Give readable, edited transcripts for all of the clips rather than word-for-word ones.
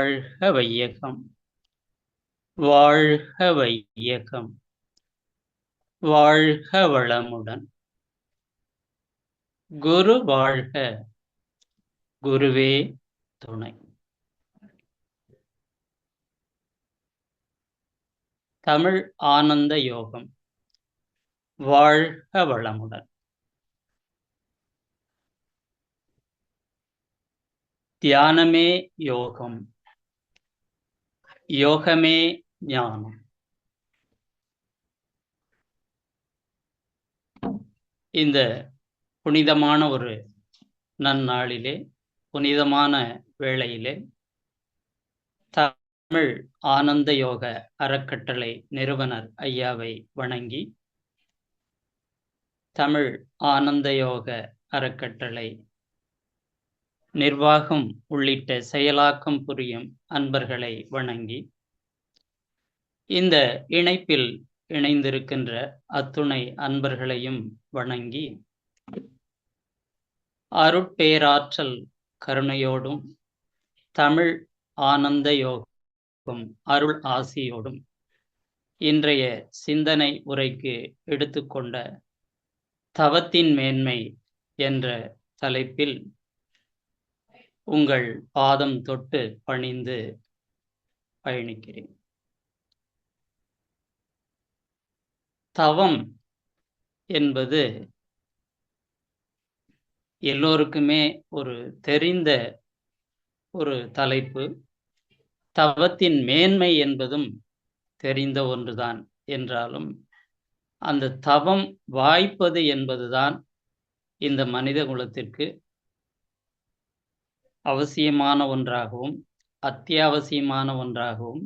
வாழ்க வையகம், வாழ்க வையகம், வாழ்க வளமுடன். குரு வாழ்க, குருவே துணை. தமிழ் ஆனந்த யோகம். வாழ்க வளமுடன். தியானமே யோகம், யோகமே ஞானம். இந்த புனிதமான ஒரு நன்னாளிலே, புனிதமான வேளையிலே, தமிழ் ஆனந்த யோக அறக்கட்டளை நிறுவனர் ஐயாவை வணங்கி, தமிழ் ஆனந்த யோக அறக்கட்டளை நிர்வாகம் உள்ளிட்ட செயலாக்கம் புரியும் அன்பர்களை வணங்கி, இந்த இணைப்பில் இணைந்திருக்கின்ற அத்துணை அன்பர்களையும் வணங்கி, அருட்பேராற்றல் கருணையோடும் தமிழ் ஆனந்த யோகம் அருள் ஆசியோடும் இன்றைய சிந்தனை உரைக்கு எடுத்துக்கொண்ட தவத்தின் மேன்மை என்ற தலைப்பில் உங்கள் பாதம் தொட்டு பணிந்து பயணிக்கிறேன். தவம் என்பது எல்லோருக்குமே ஒரு தெரிந்த ஒரு தலைப்பு. தவத்தின் மேன்மை என்பதும் தெரிந்த ஒன்றுதான் என்றாலும், அந்த தவம் வாய்ப்பது என்பதுதான் இந்த மனித குலத்திற்கு அவசியமான ஒன்றாகவும் அத்தியாவசியமான ஒன்றாகவும்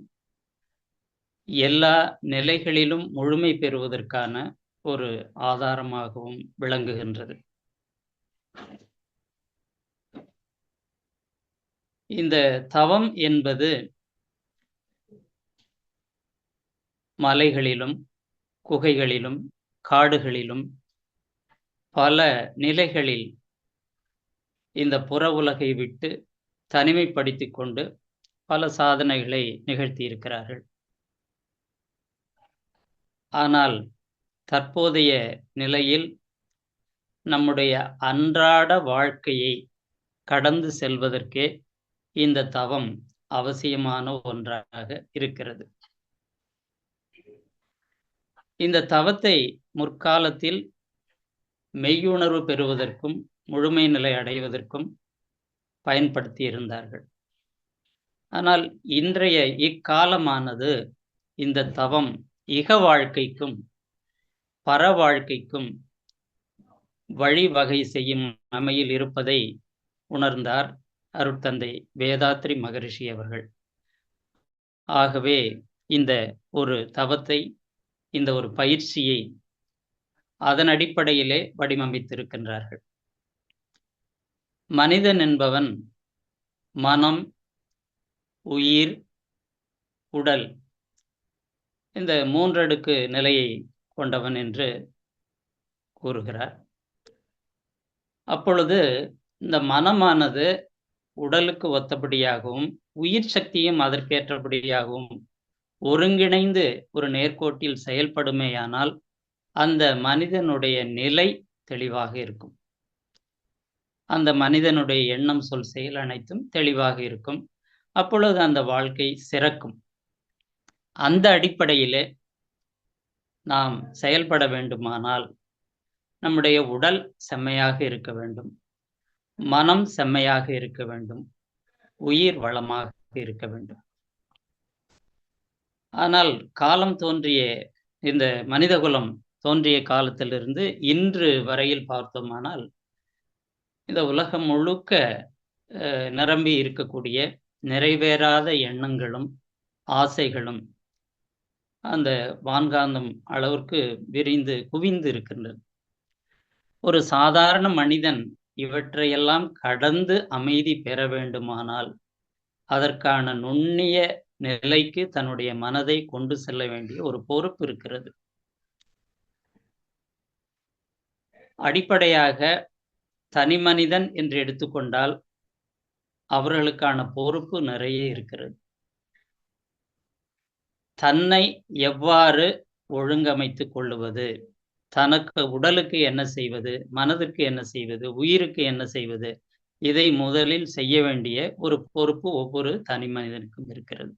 எல்லா நிலைகளிலும் முழுமை பெறுவதற்கான ஒரு ஆதாரமாகவும் விளங்குகின்றது. இந்த தவம் என்பது மலைகளிலும் குகைகளிலும் காடுகளிலும் பல நிலைகளில் இந்த புற உலகை விட்டு தனிமைப்படுத்திக் கொண்டு பல சாதனைகளை நிகழ்த்தியிருக்கிறார்கள். ஆனால் தற்போதைய நிலையில் நம்முடைய அன்றாட வாழ்க்கையை கடந்து செல்வதற்கே இந்த தவம் அவசியமான ஒன்றாக இருக்கிறது. இந்த தவத்தை முற்காலத்தில் மெய்யுணர்வு பெறுவதற்கும் முழுமை நிலை அடைவதற்கும் பயன்படுத்தி இருந்தார்கள். ஆனால் இன்றைய இக்காலமானது இந்த தவம் இக வாழ்க்கைக்கும் பர வாழ்க்கைக்கும் வழிவகை செய்யும் அமையில் இருப்பதை உணர்ந்தார் அருட்தந்தை வேதாத்ரி மகரிஷி அவர்கள். ஆகவே இந்த ஒரு தவத்தை, இந்த ஒரு பயிற்சியை அதன் அடிப்படையிலே வடிவமைத்திருக்கின்றார்கள். மனிதன் என்பவன் மனம், உயிர், உடல், இந்த மூன்றடுக்கு நிலையை கொண்டவன் என்று கூறுகிறார். அப்பொழுது இந்த மனமானது உடலுக்கு ஒத்தபடியாகவும் உயிர் சக்தியும் அதற்கேற்றபடியாகவும் ஒருங்கிணைந்து ஒரு நேர்கோட்டில் செயல்படுமேயானால் அந்த மனிதனுடைய நிலை தெளிவாக இருக்கும். அந்த மனிதனுடைய எண்ணம், சொல், செயல் அனைத்தும் தெளிவாக இருக்கும். அப்பொழுது அந்த வாழ்க்கை சிறக்கும். அந்த அடிப்படையிலே நாம் செயல்பட வேண்டுமானால் நம்முடைய உடல் செம்மையாக இருக்க வேண்டும், மனம் செம்மையாக இருக்க வேண்டும், உயிர் வளமாக இருக்க வேண்டும். ஆனால் காலம் தோன்றிய இந்த மனிதகுலம் தோன்றிய காலத்திலிருந்து இன்று வரையில் பார்த்தோமானால் இந்த உலகம் முழுக்க நிரம்பி இருக்கக்கூடிய நிறைவேறாத எண்ணங்களும் ஆசைகளும் அந்த வான்காந்தம் அளவிற்கு விரிந்து குவிந்து இருக்கின்றது. ஒரு சாதாரண மனிதன் இவற்றையெல்லாம் கடந்து அமைதி பெற வேண்டுமானால் அதற்கான நுண்ணிய நிலைக்கு தன்னுடைய மனதை கொண்டு செல்ல வேண்டிய ஒரு பொறுப்பு இருக்கிறது. அடிப்படையாக தனி மனிதன் என்று எடுத்துக்கொண்டால் அவர்களுக்கான பொறுப்பு நிறைய இருக்கிறது. தன்னை எவ்வாறு ஒழுங்கமைத்துக் கொள்ளுவது, தனக்கு உடலுக்கு என்ன செய்வது, மனதிற்கு என்ன செய்வது, உயிருக்கு என்ன செய்வது, இதை முதலில் செய்ய வேண்டிய ஒரு பொறுப்பு ஒவ்வொரு தனி மனிதனுக்கும் இருக்கிறது.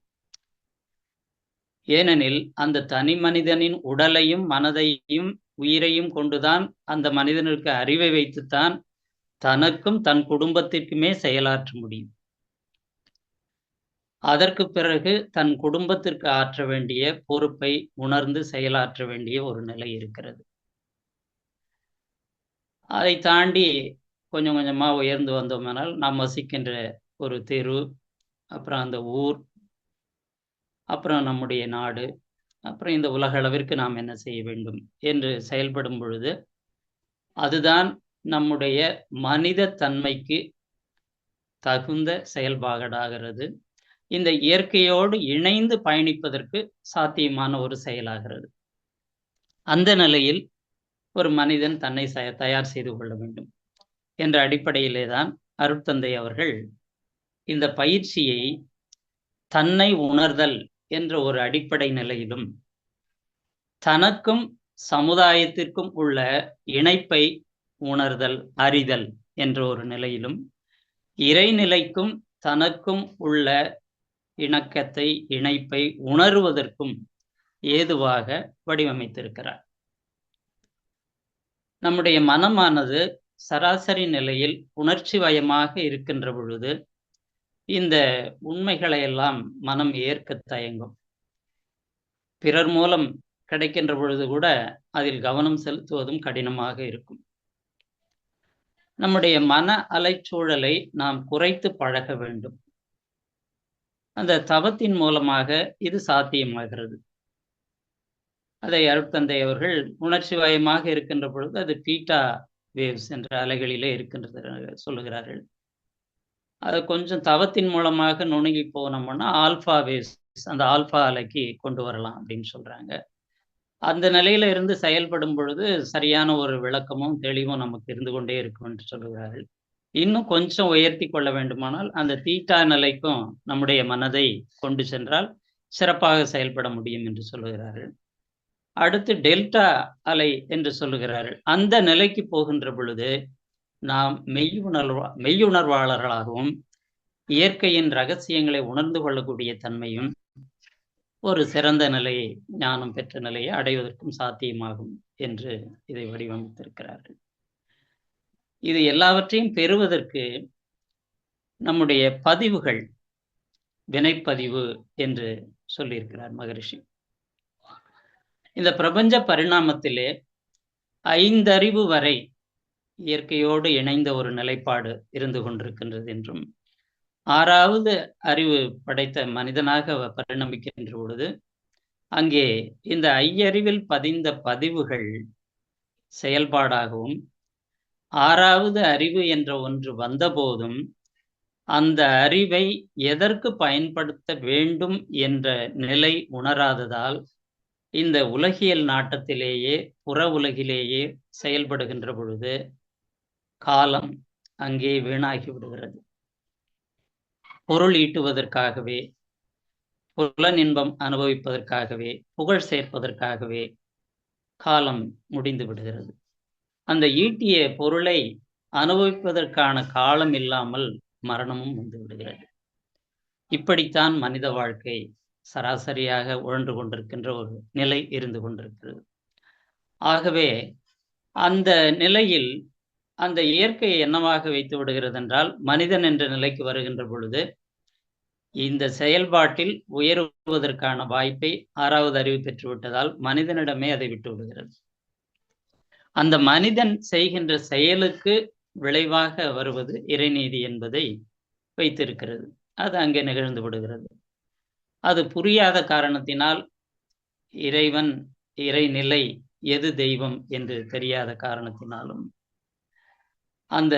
ஏனெனில் அந்த தனி மனிதனின் உடலையும் மனதையும் உயிரையும் கொண்டுதான் அந்த மனிதனுக்கு அறிவை வைத்துத்தான் தனக்கும் தன் குடும்பத்திற்குமே செயலாற்ற முடியும். அதற்கு பிறகு தன் குடும்பத்திற்கு ஆற்ற வேண்டிய பொறுப்பை உணர்ந்து செயலாற்ற வேண்டிய ஒரு நிலை இருக்கிறது. அதை தாண்டி கொஞ்சம் கொஞ்சமா உயர்ந்து வந்தோமானால், நாம் வசிக்கின்ற ஒரு தெரு, அப்புறம் அந்த ஊர், அப்புறம் நம்முடைய நாடு, அப்புறம் இந்த உலக அளவிற்கு நாம் என்ன செய்ய வேண்டும் என்று செயல்படும் பொழுது, அதுதான் நம்முடைய மனித தன்மைக்கு தகுந்த செயல்பாடாகிறது. இந்த இயற்கையோடு இணைந்து பயணிப்பதற்கு சாத்தியமான ஒரு செயலாகிறது. அந்த நிலையில் ஒரு மனிதன் தன்னை தயார் செய்து கொள்ள வேண்டும் என்ற அடிப்படையிலே தான் அருட்தந்தை அவர்கள் இந்த பயிற்சியை தன்னை உணர்தல் என்ற ஒரு அடிப்படை நிலையிலும், தனக்கும் சமுதாயத்திற்கும் உள்ள இணைப்பை உணர்தல், அறிதல் என்ற ஒரு நிலையிலும், இறைநிலைக்கும் தனக்கும் உள்ள இணக்கத்தை, இணைப்பை உணருவதற்கும் ஏதுவாக வடிவமைத்திருக்கிறார். நம்முடைய மனமானது சராசரி நிலையில் உணர்ச்சி வயமாக இருக்கின்ற பொழுது, இந்த உண்மைகளை எல்லாம் மனம் ஏற்க தயங்கும். பிறர் மூலம் கிடைக்கின்ற பொழுது கூட அதில் கவனம் செலுத்துவதும் கடினமாக இருக்கும். நம்முடைய மன அலைச்சூழலை நாம் குறைத்து பழக வேண்டும். அந்த தவத்தின் மூலமாக இது சாத்தியமாகிறது. அதை அருட்தந்தை அவர்கள் உணர்ச்சி வயமாக இருக்கின்ற பொழுது அது பீட்டா வேவ்ஸ் என்ற அலைகளிலே இருக்கின்றது சொல்லுகிறார்கள். அது கொஞ்சம் தவத்தின் மூலமாக நுணுகி போனோம்னா ஆல்பா வேவ்ஸ், அந்த ஆல்பா அலைக்கு கொண்டு வரலாம் அப்படின்னு சொல்றாங்க. அந்த நிலையில இருந்து செயல்படும் பொழுது சரியான ஒரு விளக்கமும் தெளிவும் நமக்கு இருந்து கொண்டே இருக்கும் என்று சொல்லுகிறார்கள். இன்னும் கொஞ்சம் உயர்த்தி கொள்ள வேண்டுமானால் அந்த தீட்டா நிலைக்கும் நம்முடைய மனதை கொண்டு சென்றால் சிறப்பாக செயல்பட முடியும் என்று சொல்லுகிறார்கள். அடுத்து டெல்டா அலை என்று சொல்லுகிறார்கள். அந்த நிலைக்கு போகின்ற பொழுது நாம் மெய்யுணர்வாளர்களாகவும் இயற்கையின் ரகசியங்களை உணர்ந்து கொள்ளக்கூடிய தன்மையும் ஒரு சிறந்த நிலையை, ஞானம் பெற்ற நிலையை அடைவதற்கும் சாத்தியமாகும் என்று இதை வடிவமைத்திருக்கிறார்கள். இது எல்லாவற்றையும் பெறுவதற்கு நம்முடைய பதிவுகள், வினைப்பதிவு என்று சொல்லியிருக்கிறார் மகரிஷி. இந்த பிரபஞ்ச பரிணாமத்திலே 5 அறிவு வரை இயற்கையோடு இணைந்த ஒரு நிலைப்பாடு இருந்து கொண்டிருக்கின்றது என்றும், 6வது அறிவு படைத்த மனிதனாக பரிணமிக்கின்ற பொழுது அங்கே இந்த ஐயறிவில் பதிந்த பதிவுகள் செயல்பாடாகவும், 6வது அறிவு என்ற ஒன்று வந்தபோதும் அந்த அறிவை எதற்கு பயன்படுத்த வேண்டும் என்ற நிலை உணராததால் இந்த உலகியல் நாட்டத்திலேயே, புற உலகிலேயே செயல்படுகின்ற பொழுது காலம் அங்கே வீணாகி விடுகிறது. பொருள் ஈட்டுவதற்காகவே, புலனின்பம் அனுபவிப்பதற்காகவே, புகழ் சேர்ப்பதற்காகவே காலம் முடிந்து விடுகிறது. அந்த ஈட்டிய பொருளை அனுபவிப்பதற்கான காலம் இல்லாமல் மரணமும் வந்து விடுகிறது. இப்படித்தான் மனித வாழ்க்கை சராசரியாக உழன்று கொண்டிருக்கின்ற ஒரு நிலை இருந்து கொண்டிருக்கிறது. ஆகவே அந்த நிலையில் அந்த இயற்கையை என்னவாக வைத்து விடுகிறது என்றால், மனிதன் என்ற நிலைக்கு வருகின்ற பொழுது இந்த செயல்பாட்டில் உயருவதற்கான வாய்ப்பை 6வது அறிவு பெற்றுவிட்டதால் மனிதனிடமே அதை விட்டு விடுகிறது. அந்த மனிதன் செய்கின்ற செயலுக்கு விளைவாக வருவது இறைநீதி என்பதை வைத்திருக்கிறது. அது அங்கே நிகழ்ந்து விடுகிறது. அது புரியாத காரணத்தினால் இறைவன், இறைநிலை எது தெய்வம் என்று தெரியாத காரணத்தினாலும், அந்த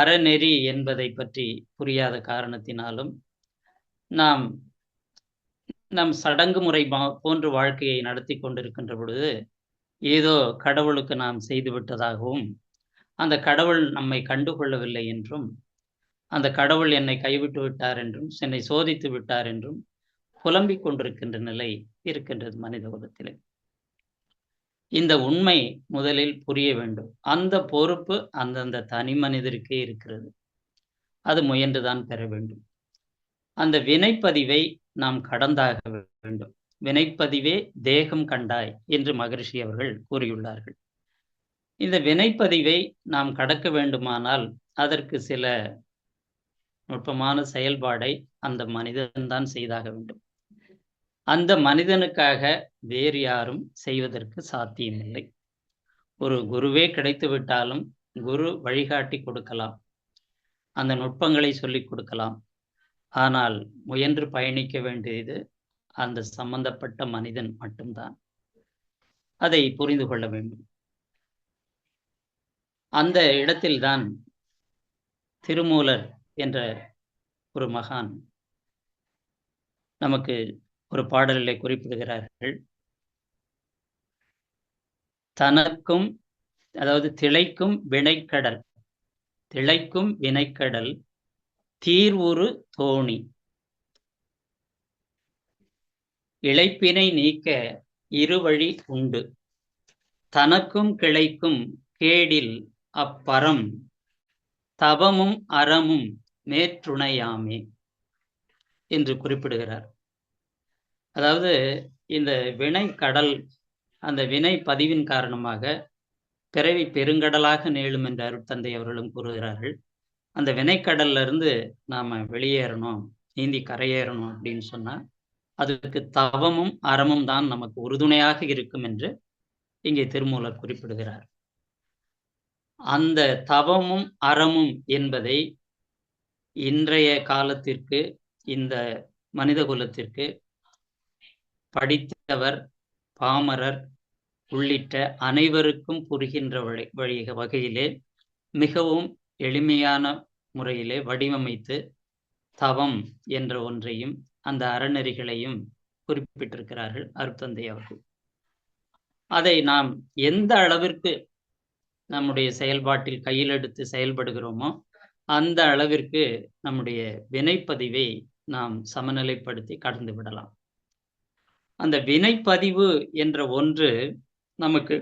அறநெறி என்பதை பற்றி புரியாத காரணத்தினாலும் நாம் நம் சடங்கு முறை போன்று வாழ்க்கையை நடத்தி கொண்டிருக்கின்ற பொழுது ஏதோ கடவுளுக்கு நாம் செய்து விட்டதாகவும், அந்த கடவுள் நம்மை கண்டுகொள்ளவில்லை என்றும், அந்த கடவுள் என்னை கைவிட்டு விட்டார் என்றும், என்னை சோதித்து விட்டார் என்றும் புலம்பிக் கொண்டிருக்கின்ற நிலை இருக்கின்றது மனித குலத்திலே. இந்த உண்மை முதலில் புரிய வேண்டும். அந்த பொறுப்பு அந்தந்த தனி மனிதருக்கே இருக்கிறது. அது முயன்றுதான் பெற வேண்டும். அந்த வினைப்பதிவை நாம் கடந்தாக வேண்டும். வினைப்பதிவே தேகம் கண்டாய் என்று மகரிஷி அவர்கள் கூறியுள்ளார்கள். இந்த வினைப்பதிவை நாம் கடக்க வேண்டுமானால் அதற்கு சில நுட்பமான செயல்பாடை அந்த மனிதன்தான் செய்தாக வேண்டும். அந்த மனிதனுக்காக வேறு யாரும் செய்வதற்கு சாத்தியமில்லை. ஒரு குருவே கிடைத்து விட்டாலும் குரு வழிகாட்டி கொடுக்கலாம், அந்த நுட்பங்களை சொல்லிக் கொடுக்கலாம். ஆனால் முயன்று பயணிக்க வேண்டியது அந்த சம்பந்தப்பட்ட மனிதன் மட்டும்தான். அதை புரிந்து கொள்ள வேண்டும். அந்த இடத்தில்தான் திருமூலர் என்ற ஒரு மகான் நமக்கு ஒரு பாடலிலே குறிப்பிடுகிறார்கள். தனக்கும், அதாவது திளைக்கும் வினைக்கடல், திளைக்கும் வினைக்கடல் தீர்வுறு தோணி, இளைப்பினை நீக்க இருவழி உண்டு, தனக்கும் கிளைக்கும் கேடில் அப்பரம், தவமும் அறமும் மேற்றுணையாமே என்று குறிப்பிடுகிறார். அதாவது இந்த வினை கடல், அந்த வினை பதிவின் காரணமாக பிறவி பெருங்கடலாக நீளும் என்று அருட்தந்தை அவர்களும் கூறுகிறார்கள். அந்த வினைக்கடல்ல இருந்து நாம வெளியேறணும், நீந்தி கரையேறணும் அப்படின்னு சொன்னா அதுக்கு தவமும் அறமும் தான் நமக்கு உறுதுணையாக இருக்கும் என்று இங்கே திருமூலர் குறிப்பிடுகிறார். அந்த தவமும் அறமும் என்பதை இன்றைய காலத்திற்கு, இந்த மனித குலத்திற்கு படித்தவர், பாமரர் உள்ளிட்ட அனைவருக்கும் புரிகின்ற வகையிலே மிகவும் எளிமையான முறையிலே வடிவமைத்து தவம் என்ற ஒன்றையும் அந்த அறநெறிகளையும் குறிப்பிட்டிருக்கிறார்கள் அருட்தந்தை அவர்கள். அதை நாம் எந்த அளவிற்கு நம்முடைய செயல்பாட்டில் கையில் எடுத்து செயல்படுகிறோமோ அந்த அளவிற்கு நம்முடைய வினைப்பதிவை நாம் சமநிலைப்படுத்தி கடந்து விடலாம். அந்த வினைப்பதிவு என்ற ஒன்று நமக்கு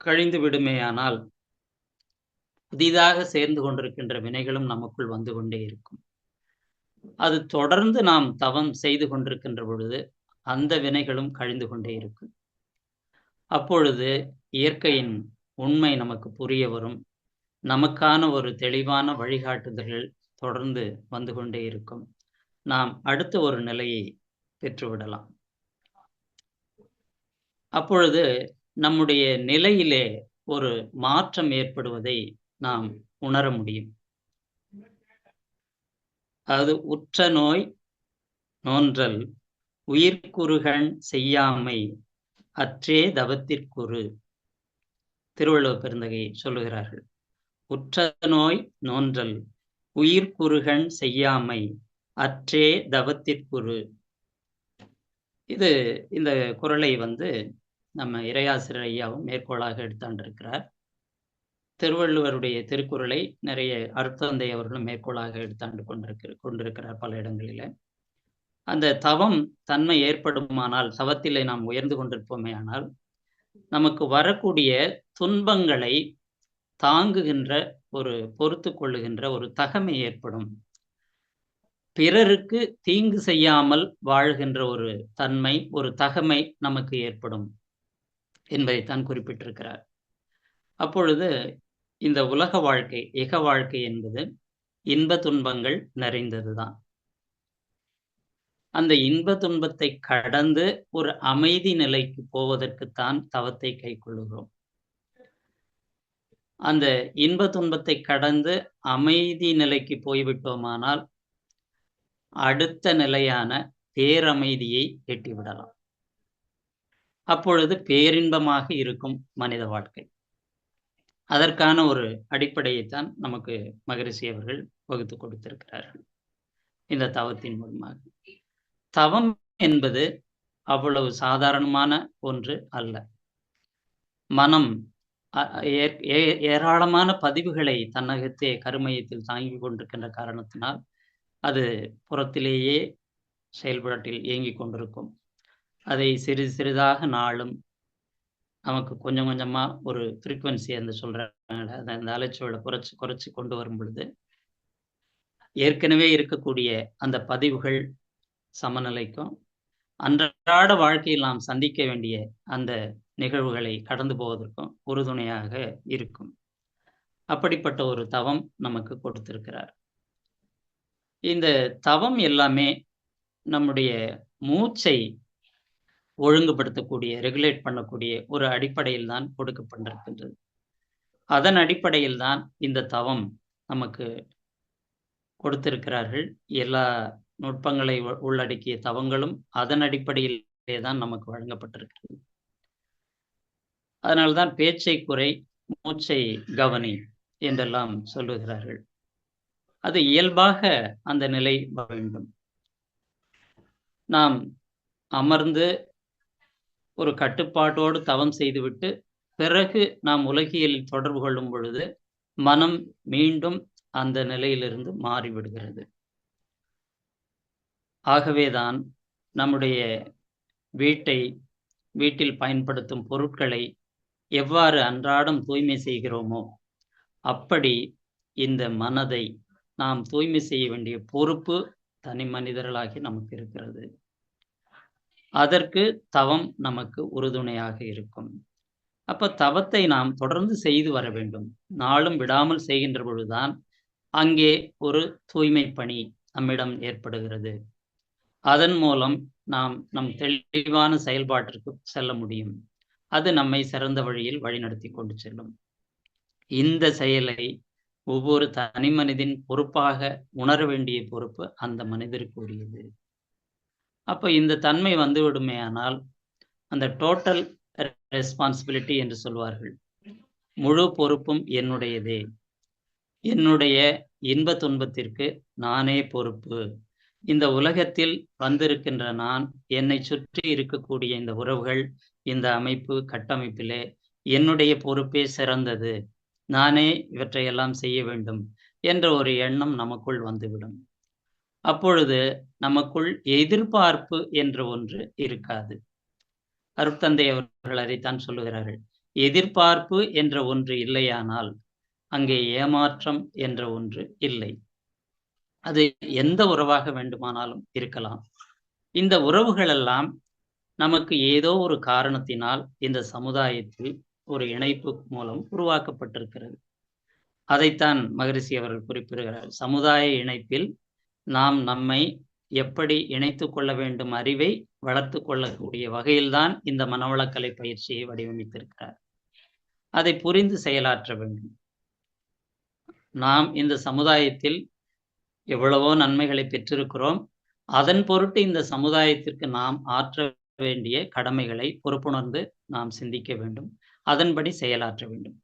கழிந்து விடுமேயானால் புதிதாக சேர்ந்து கொண்டிருக்கின்ற வினைகளும் நமக்குள் வந்து கொண்டே இருக்கும். அது தொடர்ந்து நாம் தவம் செய்து கொண்டிருக்கின்ற பொழுது அந்த வினைகளும் கழிந்து கொண்டே இருக்கும். அப்பொழுது இயற்கையின் உண்மை நமக்கு புரிய வரும். நமக்கான ஒரு தெளிவான வழிகாட்டுதல்கள் தொடர்ந்து வந்து கொண்டே இருக்கும். நாம் அடுத்த ஒரு நிலையை பெற்றுவிடலாம். அப்பொழுது நம்முடைய நிலையிலே ஒரு மாற்றம் ஏற்படுவதை நாம் உணர முடியும். அதாவது உற்ற நோய் நோன்றல் உயிர்க்குறுகண் செய்யாமை அற்றே தவத்திற்குறு, திருவள்ளுவர் பெருந்தகை சொல்லுகிறார்கள். உற்ற நோய் நோன்றல் உயிர்க்குறுகண் செய்யாமை அற்றே தவத்திற்குறு. இது இந்த குறளை நம்ம இறையாசிரியர் ஐயாவும் மேற்கோளாக எடுத்தாண்டிருக்கிறார். திருவள்ளுவருடைய திருக்குறளை நிறைய அருட்தந்தை அவர்களும் மேற்கோளாக எடுத்தாண்டு கொண்டிருக்கிறார் பல இடங்களில. அந்த தவம் தன்மை ஏற்படுமானால், தவத்திலே நாம் உயர்ந்து கொண்டிருப்போமே ஆனால் நமக்கு வரக்கூடிய துன்பங்களை தாங்குகின்ற ஒரு, பொறுத்து கொள்ளுகின்ற ஒரு தகமை ஏற்படும். பிறருக்கு தீங்கு செய்யாமல் வாழ்கின்ற ஒரு தன்மை, ஒரு தகமை நமக்கு ஏற்படும் என்பதைத்தான் குறிப்பிட்டிருக்கிறார். அப்பொழுது இந்த உலக வாழ்க்கை, இக வாழ்க்கை என்பது இன்ப துன்பங்கள் நிறைந்ததுதான். அந்த இன்ப துன்பத்தை கடந்து ஒரு அமைதி நிலைக்கு போவதற்குத்தான் தவத்தை கை கொள்ளுகிறோம். அந்த இன்ப துன்பத்தை கடந்து அமைதி நிலைக்கு போய்விட்டோமானால் அடுத்த நிலையான பேரமைதியை எட்டிவிடலாம். அப்பொழுது பேரின்பமாக இருக்கும் மனித வாழ்க்கை. அதற்கான ஒரு அடிப்படையைத்தான் நமக்கு மகரிஷி அவர்கள் வகுத்து கொடுத்திருக்கிறார்கள் இந்த தவத்தின் மூலமாக. தவம் என்பது அவ்வளவு சாதாரணமான ஒன்று அல்ல. மனம் ஏராளமான பதிவுகளை தன்னகத்தே கருமையத்தில் தாங்கிக் கொண்டிருக்கின்ற காரணத்தினால், அது புறத்திலேயே செயல்பாட்டில் இயங்கிக் கொண்டிருக்கும். அதை சிறிது சிறிதாக நாளும் நமக்கு கொஞ்சம் கொஞ்சமா ஒரு ஃப்ரீக்வென்சி அந்த சொல்றாங்கல்ல, அந்த அலைச்சூழலை குறைச்சு கொண்டு வரும் பொழுது, ஏற்கனவே இருக்கக்கூடிய அந்த பதிவுகள் சமநிலைக்கும், அன்றாட வாழ்க்கையில் நாம் சந்திக்க வேண்டிய அந்த நிகழ்வுகளை கடந்து போவதற்கும் உறுதுணையாக இருக்கும். அப்படிப்பட்ட ஒரு தவம் நமக்கு கொடுத்திருக்கிறார். இந்த தவம் எல்லாமே நம்முடைய மூச்சை ஒழுங்குபடுத்தக்கூடிய, ரெகுலேட் பண்ணக்கூடிய ஒரு அடிப்படையில் தான் கொடுக்கப்பட்டிருக்கின்றது. அதன் அடிப்படையில் தான் இந்த தவம் நமக்கு கொடுத்திருக்கிறார்கள். எல்லா நுட்பங்களை உள்ளடக்கிய தவங்களும் அதன் அடிப்படையிலே தான் நமக்கு வழங்கப்பட்டிருக்கிறது. அதனால்தான் பேச்சை குறை, மூச்சை கவனி என்றெல்லாம் சொல்லுகிறார்கள். அது இயல்பாக அந்த நிலை வேண்டும். நாம் அமர்ந்து ஒரு கட்டுப்பாட்டோடு தவம் செய்துவிட்டு, பிறகு நாம் உலகியலில் தொடர்பு கொள்ளும் பொழுது, மனம் மீண்டும் அந்த நிலையிலிருந்து மாறிவிடுகிறது. ஆகவேதான் நம்முடைய வீட்டில் பயன்படுத்தும் பொருட்களை எவ்வாறு அன்றாடம் தூய்மை செய்கிறோமோ, அப்படி இந்த மனதை நாம் தூய்மை செய்ய வேண்டிய பொறுப்பு தனி மனிதர்களாகி நமக்கு இருக்கிறது. அதற்கு தவம் நமக்கு உறுதுணையாக இருக்கும். அப்ப தவத்தை நாம் தொடர்ந்து செய்து வர வேண்டும். நாளும் விடாமல் செய்கின்ற பொழுதுதான் அங்கே ஒரு தூய்மை பணி நம்மிடம் ஏற்படுகிறது. அதன் மூலம் நாம் நம் தெளிவான செயல்பாட்டிற்கு செல்ல முடியும். அது நம்மை சிறந்த வழியில் வழிநடத்தி கொண்டு செல்லும். இந்த செயலை ஒவ்வொரு தனி மனிதன் பொறுப்பாக உணர வேண்டிய பொறுப்பு அந்த மனிதருக்கு உரியது. அப்ப இந்த தன்மை வந்துவிடுமேயானால், அந்த டோட்டல் ரெஸ்பான்சிபிலிட்டி என்று சொல்வார்கள். முழு பொறுப்பும் என்னுடையதே. என்னுடைய இன்ப துன்பத்திற்கு நானே பொறுப்பு. இந்த உலகத்தில் வந்திருக்கின்ற நான், என்னை சுற்றி இருக்கக்கூடிய இந்த உறவுகள், இந்த அமைப்பு, கட்டமைப்பிலே என்னுடைய பொறுப்பே சிறந்தது. நானே இவற்றையெல்லாம் செய்ய வேண்டும் என்ற ஒரு எண்ணம் நமக்குள் வந்துவிடும். அப்பொழுது நமக்குள் எதிர்பார்ப்பு என்ற ஒன்று இருக்காது. அருட்தந்தை அவர்கள் அதைத்தான் சொல்லுகிறார்கள். எதிர்பார்ப்பு என்ற ஒன்று இல்லையானால் அங்கே ஏமாற்றம் என்ற ஒன்று இல்லை. அது எந்த உறவாக வேண்டுமானாலும் இருக்கலாம். இந்த உறவுகள் எல்லாம் நமக்கு ஏதோ ஒரு காரணத்தினால் இந்த சமுதாயத்தில் ஒரு இணைப்பு மூலம் உருவாக்கப்பட்டிருக்கிறது. அதைத்தான் மகரிஷி அவர்கள் குறிப்பிடுகிறார். சமுதாய இணைப்பில் நாம் நம்மை எப்படி இணைத்துக் கொள்ள வேண்டும் அறிவை வளர்த்து கொள்ளக்கூடிய வகையில்தான் இந்த மனவளக்கலை பயிற்சியை வடிவமைத்திருக்கிறார். அதை புரிந்து செயலாற்ற வேண்டும். நாம் இந்த சமுதாயத்தில் எவ்வளவோ நன்மைகளை பெற்றிருக்கிறோம். அதன் பொருட்டு இந்த சமுதாயத்திற்கு நாம் ஆற்ற வேண்டிய கடமைகளை பொறுப்புணர்ந்து நாம் சிந்திக்க வேண்டும். அதன்படி செயலாற்ற வேண்டும்.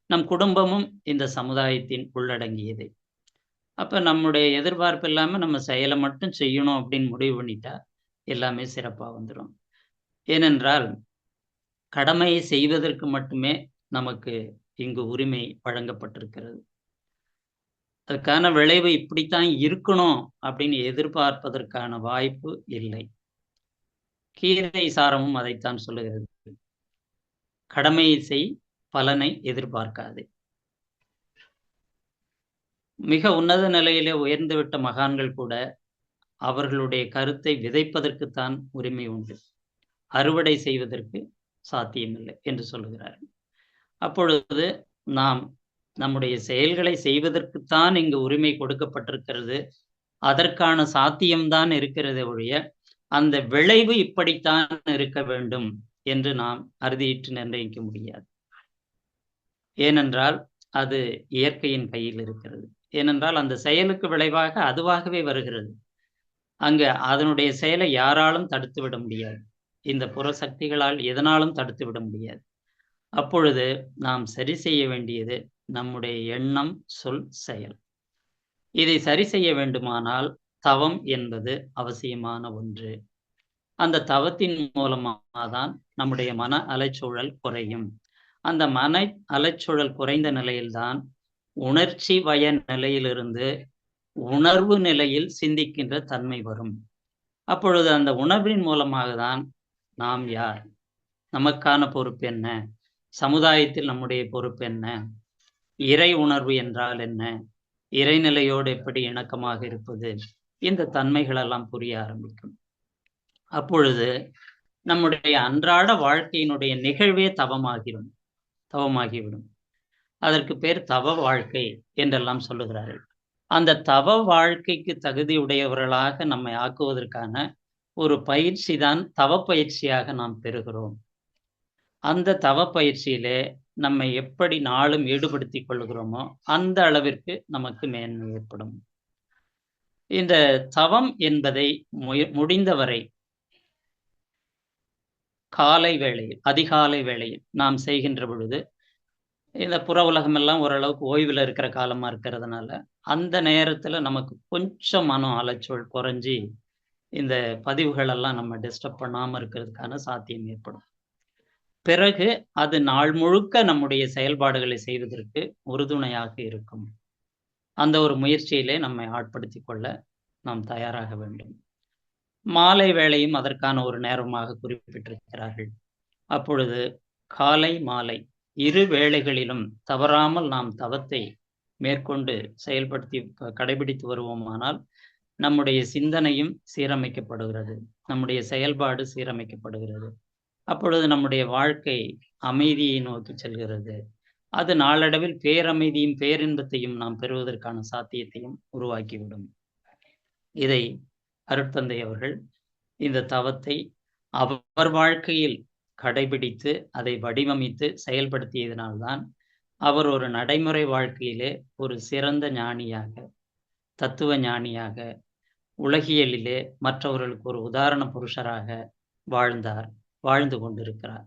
நம் குடும்பமும் இந்த சமுதாயத்தின் உள்ளடங்கியது. அப்ப நம்முடைய எதிர்பார்ப்பு இல்லாம நம்ம செயலை மட்டும் செய்யணும் அப்படின்னு முடிவு பண்ணிட்டா எல்லாமே சிறப்பா வந்துடும். ஏனென்றால் கடமையை செய்வதற்கு மட்டுமே நமக்கு இங்கு உரிமை வழங்கப்பட்டிருக்கிறது. அதுக்கான விளைவு இப்படித்தான் இருக்கணும் அப்படின்னு எதிர்பார்ப்பதற்கான வாய்ப்பு இல்லை. கீதை சாரமும் அதைத்தான் சொல்லுகிறது. கடமையை செய், பலனை எதிர்பார்க்காதே. மிக உன்னத நிலையிலே உயர்ந்துவிட்ட மகான்கள் கூட அவர்களுடைய கருத்தை விதைப்பதற்குத்தான் உரிமை உண்டு, அறுவடை செய்வதற்கு சாத்தியமில்லை என்று சொல்லுகிறார்கள். அப்பொழுது நாம் நம்முடைய செயல்களை செய்வதற்குத்தான் இங்கு உரிமை கொடுக்கப்பட்டிருக்கிறது. அதற்கான சாத்தியம்தான் இருக்கிறதே ஒழிய அந்த விளைவு இப்படித்தான் இருக்க வேண்டும் என்று நாம் அறுதியிட்டு நிர்ணயிக்க முடியாது. ஏனென்றால் அது இயற்கையின் கையில் இருக்கிறது. ஏனென்றால் அந்த செயலுக்கு விளைவாக அதுவாகவே வருகிறது. அங்கு அதனுடைய செயலை யாராலும் தடுத்து விட முடியாது. இந்த புற சக்திகளால் எதனாலும் தடுத்து விட முடியாது. அப்பொழுது நாம் சரி செய்ய வேண்டியது நம்முடைய எண்ணம், சொல், செயல். இதை சரி செய்ய வேண்டுமானால் தவம் என்பது அவசியமான ஒன்று. அந்த தவத்தின் மூலமாகத்தான் நம்முடைய மன அலைச்சூழல் குறையும். அந்த மன அலைச்சூழல் குறைந்த நிலையில்தான் உணர்ச்சி வய நிலையிலிருந்து உணர்வு நிலையில் சிந்திக்கின்ற தன்மை வரும். அப்பொழுது அந்த உணர்வின் மூலமாக தான் நாம் யார், நமக்கான பொறுப்பு என்ன, சமுதாயத்தில் நம்முடைய பொறுப்பு என்ன, இறை உணர்வு என்றால் என்ன, இறைநிலையோடு எப்படி இணக்கமாக இருப்பது, இந்த தன்மைகள் எல்லாம் புரிய ஆரம்பிக்கும். அப்பொழுது நம்முடைய அன்றாட வாழ்க்கையினுடைய நிகழ்வே தவமாகிவிடும். அதற்கு பேர் தவ வாழ்க்கை என்றெல்லாம் சொல்லுகிறார்கள். அந்த தவ வாழ்க்கைக்கு தகுதியுடையவர்களாக நம்மை ஆக்குவதற்கான ஒரு பயிற்சி தான் தவ பயிற்சியாக நாம் பெறுகிறோம். அந்த தவ பயிற்சியிலே நம்மை எப்படி நாளும் ஈடுபடுத்திக் கொள்கிறோமோ அந்த அளவிற்கு நமக்கு மேன்மை ஏற்படும். இந்த தவம் என்பதை முடிந்தவரை காலை வேளையில், அதிகாலை வேளையில் நாம் செய்கின்ற பொழுது, இந்த புற உலகமெல்லாம் ஓரளவுக்கு ஓய்வில் இருக்கிற காலமா இருக்கிறதுனால, அந்த நேரத்துல நமக்கு கொஞ்சம் மன அலைச்சல் குறைஞ்சி, இந்த பதிவுகள் எல்லாம் நம்ம டிஸ்டர்ப் பண்ணாம இருக்கிறதுக்கான சாத்தியம் ஏற்படும். பிறகு அது நாள் முழுக்க நம்முடைய செயல்பாடுகளை செய்வதற்கு உறுதுணையாக இருக்கும். அந்த ஒரு முயற்சியிலே நம்மை ஆட்படுத்திக் கொள்ள நாம் தயாராக வேண்டும். மாலை வேளையும் அதற்கான ஒரு நேரமாக குறிப்பிட்டிருக்கிறார்கள். அப்பொழுது காலை, மாலை இரு வேளைகளிலும் தவறாமல் நாம் தவத்தை மேற்கொண்டு செயல்படுத்தி கடைபிடித்து வருவோமானால் நம்முடைய சிந்தனையும் சீரமைக்கப்படுகிறது, நம்முடைய செயல்பாடு சீரமைக்கப்படுகிறது. அப்பொழுது நம்முடைய வாழ்க்கை அமைதியை நோக்கி செல்கிறது. அது நாளடைவில் பேரமைதியும் பேரின்பத்தையும் நாம் பெறுவதற்கான சாத்தியத்தையும் உருவாக்கிவிடும். இதை அருட்தந்தை அவர்கள் இந்த தவத்தை அவர் வாழ்க்கையில் கடைபிடித்து அதை வடிவமைத்து செயல்படுத்தியதனால்தான் அவர் ஒரு நடைமுறை வாழ்க்கையிலே ஒரு சிறந்த ஞானியாக, தத்துவ ஞானியாக, உலகியலிலே மற்றவர்களுக்கு ஒரு உதாரண புருஷராக வாழ்ந்து கொண்டிருக்கிறார்.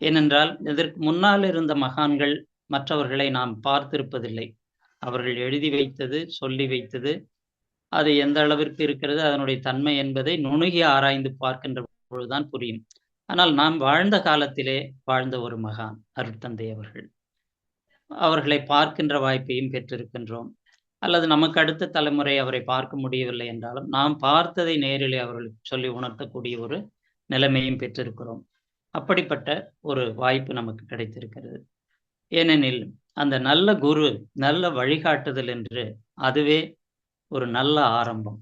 ஏனென்றால் இதற்கு முன்னால் இருந்த மகான்கள் மற்றவர்களை நாம் பார்த்திருப்பதில்லை. அவர்கள் எழுதி வைத்தது, சொல்லி வைத்தது, அது எந்த அளவிற்கு இருக்கிறது, அதனுடைய தன்மை என்பதை நுணுகி ஆராய்ந்து பார்க்கின்ற பொழுதுதான் புரியும். ஆனால் நாம் வாழ்ந்த காலத்திலே வாழ்ந்த ஒரு மகான் அருட்தந்தை அவர்கள். அவர்களை பார்க்கின்ற வாய்ப்பையும் பெற்றிருக்கின்றோம். அல்லது நமக்கு அடுத்த தலைமுறை அவரை பார்க்க முடியவில்லை என்றாலும் நாம் பார்த்ததை நேரிலே அவர்களுக்கு சொல்லி உணர்த்தக்கூடிய ஒரு நிலைமையும் பெற்றிருக்கிறோம். அப்படிப்பட்ட ஒரு வாய்ப்பு நமக்கு கிடைத்திருக்கிறது. ஏனெனில் அந்த நல்ல குரு, நல்ல வழிகாட்டுதல் என்று அதுவே ஒரு நல்ல ஆரம்பம்.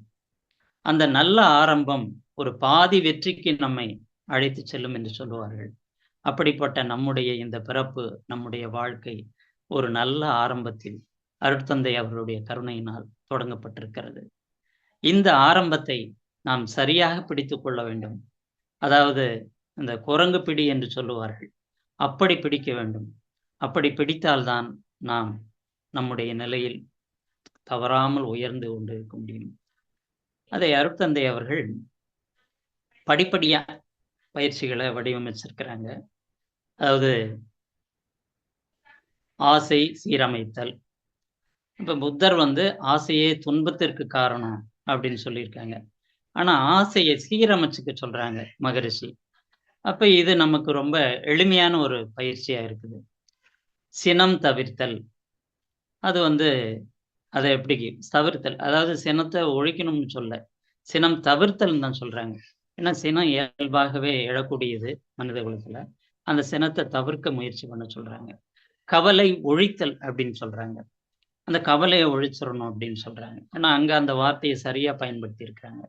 அந்த நல்ல ஆரம்பம் ஒரு பாதி வெற்றிக்கு நம்மை அழைத்து செல்லும் என்று சொல்லுவார்கள். அப்படிப்பட்ட நம்முடைய இந்த பிறப்பு, நம்முடைய வாழ்க்கை ஒரு நல்ல ஆரம்பத்தில் அருட்தந்தை அவர்களுடைய கருணையினால் தொடங்கப்பட்டிருக்கிறது. இந்த ஆரம்பத்தை நாம் சரியாக பிடித்துக் கொள்ள வேண்டும். அதாவது இந்த குரங்கு பிடி என்று சொல்லுவார்கள், அப்படி பிடிக்க வேண்டும். அப்படி பிடித்தால்தான் நாம் நம்முடைய நிலையில் தவறாமல் உயர்ந்து கொண்டு இருக்க முடியும். அதை அருட்தந்தை அவர்கள் படிப்படியா பயிற்சிகளை வடிவமைச்சிருக்கிறாங்க. அதாவது ஆசை சீரமைத்தல். இப்ப புத்தர் ஆசையே துன்பத்திற்கு காரணம் அப்படின்னு சொல்லியிருக்காங்க. ஆனா ஆசையை சீரமைச்சுக்க சொல்றாங்க மகரிஷி. அப்ப இது நமக்கு ரொம்ப எளிமையான ஒரு பயிற்சியா இருக்குது. சினம் தவிர்த்தல். அது அதை எப்படி தவிர்த்தல், அதாவது சினத்தை ஒழிக்கணும்னு சொல்ல, சினம் தவிர்த்தல் தான் சொல்றாங்க. ஏன்னா சினம் இயல்பாகவே எழக்கூடியது மனித குலத்துல. அந்த சினத்தை தவிர்க்க முயற்சி பண்ண சொல்றாங்க. கவலை ஒழித்தல் அப்படின்னு சொல்றாங்க. அந்த கவலையை ஒழிச்சிடணும் அப்படின்னு சொல்றாங்க. ஏன்னா அங்க அந்த வார்த்தையை சரியா பயன்படுத்தி இருக்கிறாங்க.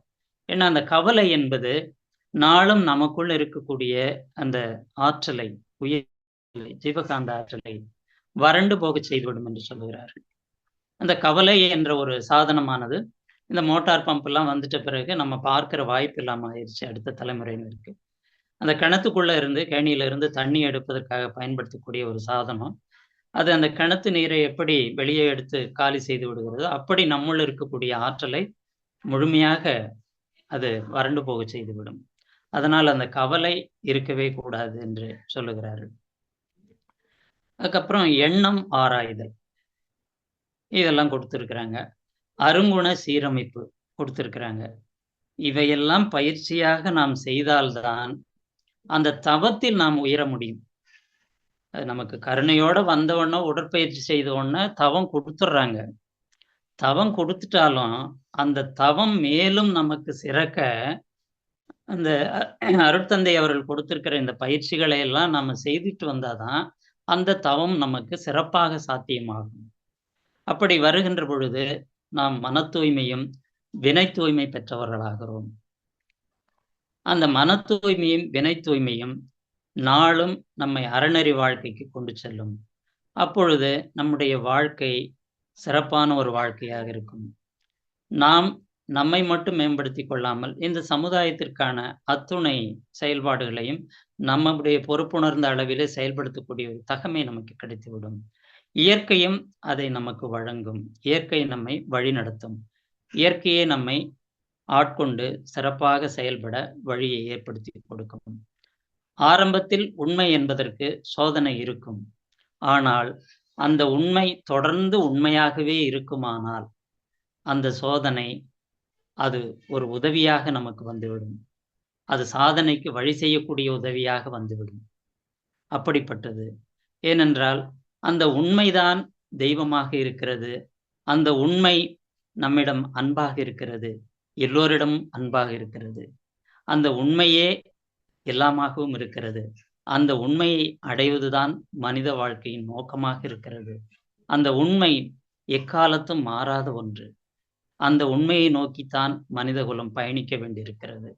ஏன்னா அந்த கவலை என்பது நாளும் நமக்குள்ள இருக்கக்கூடிய அந்த ஆற்றலை, உயிர் ஜீவகாந்த ஆற்றலை வறண்டு போக செய்துவிடும் என்று சொல்லுகிறார்கள். அந்த கவலை என்ற ஒரு சாதனமானது இந்த மோட்டார் பம்ப் எல்லாம் வந்துட்ட பிறகு நம்ம பார்க்கிற வாய்ப்பு இல்லாம ஆயிடுச்சு அடுத்த தலைமுறையினருக்கு. அந்த கிணத்துக்குள்ள இருந்து, கேணியில இருந்து தண்ணி எடுப்பதற்காக பயன்படுத்தக்கூடிய ஒரு சாதனம். அது அந்த கிணத்து நீரை எப்படி வெளியே எடுத்து காலி செய்து விடுகிறதோ, அப்படி நம்முள்ள இருக்கக்கூடிய ஆற்றலை முழுமையாக அது வறண்டு போக செய்துவிடும். அதனால் அந்த கவலை இருக்கவே கூடாது என்று சொல்லுகிறார்கள். அதுக்கப்புறம் எண்ணம் ஆராய்தல், இதெல்லாம் கொடுத்திருக்கிறாங்க. அருங்குண சீரமைப்பு கொடுத்திருக்கிறாங்க. இவையெல்லாம் பயிற்சியாக நாம் செய்தால்தான் அந்த தவத்தில் நாம் உயர முடியும். அது நமக்கு கருணையோட வந்தவொடனே உடற்பயிற்சி செய்தவொடனே தவம் கொடுத்துடுறாங்க. தவம் கொடுத்துட்டாலும் அந்த தவம் மேலும் நமக்கு சிறக்க அந்த அருட்தந்தை அவர்கள் கொடுத்திருக்கிற இந்த பயிற்சிகளை எல்லாம் நம்ம செய்துட்டு வந்தாதான் அந்த தவம் நமக்கு சிறப்பாக சாத்தியமாகும். அப்படி வருகின்ற பொழுது நாம் மன தூய்மையும் வினை தூய்மை பெற்றவர்களாகிறோம். அந்த மன தூய்மையும் வினை தூய்மையும் நாளும் நம்மை அறநெறி வாழ்க்கைக்கு கொண்டு செல்லும். அப்பொழுது நம்முடைய வாழ்க்கை சிறப்பான ஒரு வாழ்க்கையாக இருக்கும். நாம் நம்மை மட்டும் மேம்படுத்திக் கொள்ளாமல் இந்த சமுதாயத்திற்கான அத்துணை செயல்பாடுகளையும் நம்முடைய பொறுப்புணர்ந்த அளவிலே செயல்படுத்தக்கூடிய ஒரு தகமை நமக்கு கிடைத்துவிடும். இயற்கையும் அதை நமக்கு வழங்கும். இயற்கை நம்மை வழிநடத்தும். இயற்கையே நம்மை ஆட்கொண்டு சிறப்பாக செயல்பட வழியை ஏற்படுத்தி கொடுக்கும். ஆரம்பத்தில் உண்மை என்பதற்கு சோதனை இருக்கும். ஆனால் அந்த உண்மை தொடர்ந்து உண்மையாகவே இருக்குமானால் அந்த சோதனை அது ஒரு உதவியாக நமக்கு வந்துவிடும். அது சாதனைக்கு வழி செய்யக்கூடிய உதவியாக வந்துவிடும். அப்படிப்பட்டது. ஏனென்றால் அந்த உண்மைதான் தெய்வமாக இருக்கிறது. அந்த உண்மை நம்மிடம் அன்பாக இருக்கிறது. எல்லோரிடமும் அன்பாக இருக்கிறது. அந்த உண்மையே எல்லாமாகவும் இருக்கிறது. அந்த உண்மையை அடைவதுதான் மனித வாழ்க்கையின் நோக்கமாக இருக்கிறது. அந்த உண்மை எக்காலத்தும் மாறாத ஒன்று. அந்த உண்மையை நோக்கித்தான் மனிதகுலம் பயணிக்க வேண்டியிருக்கிறது.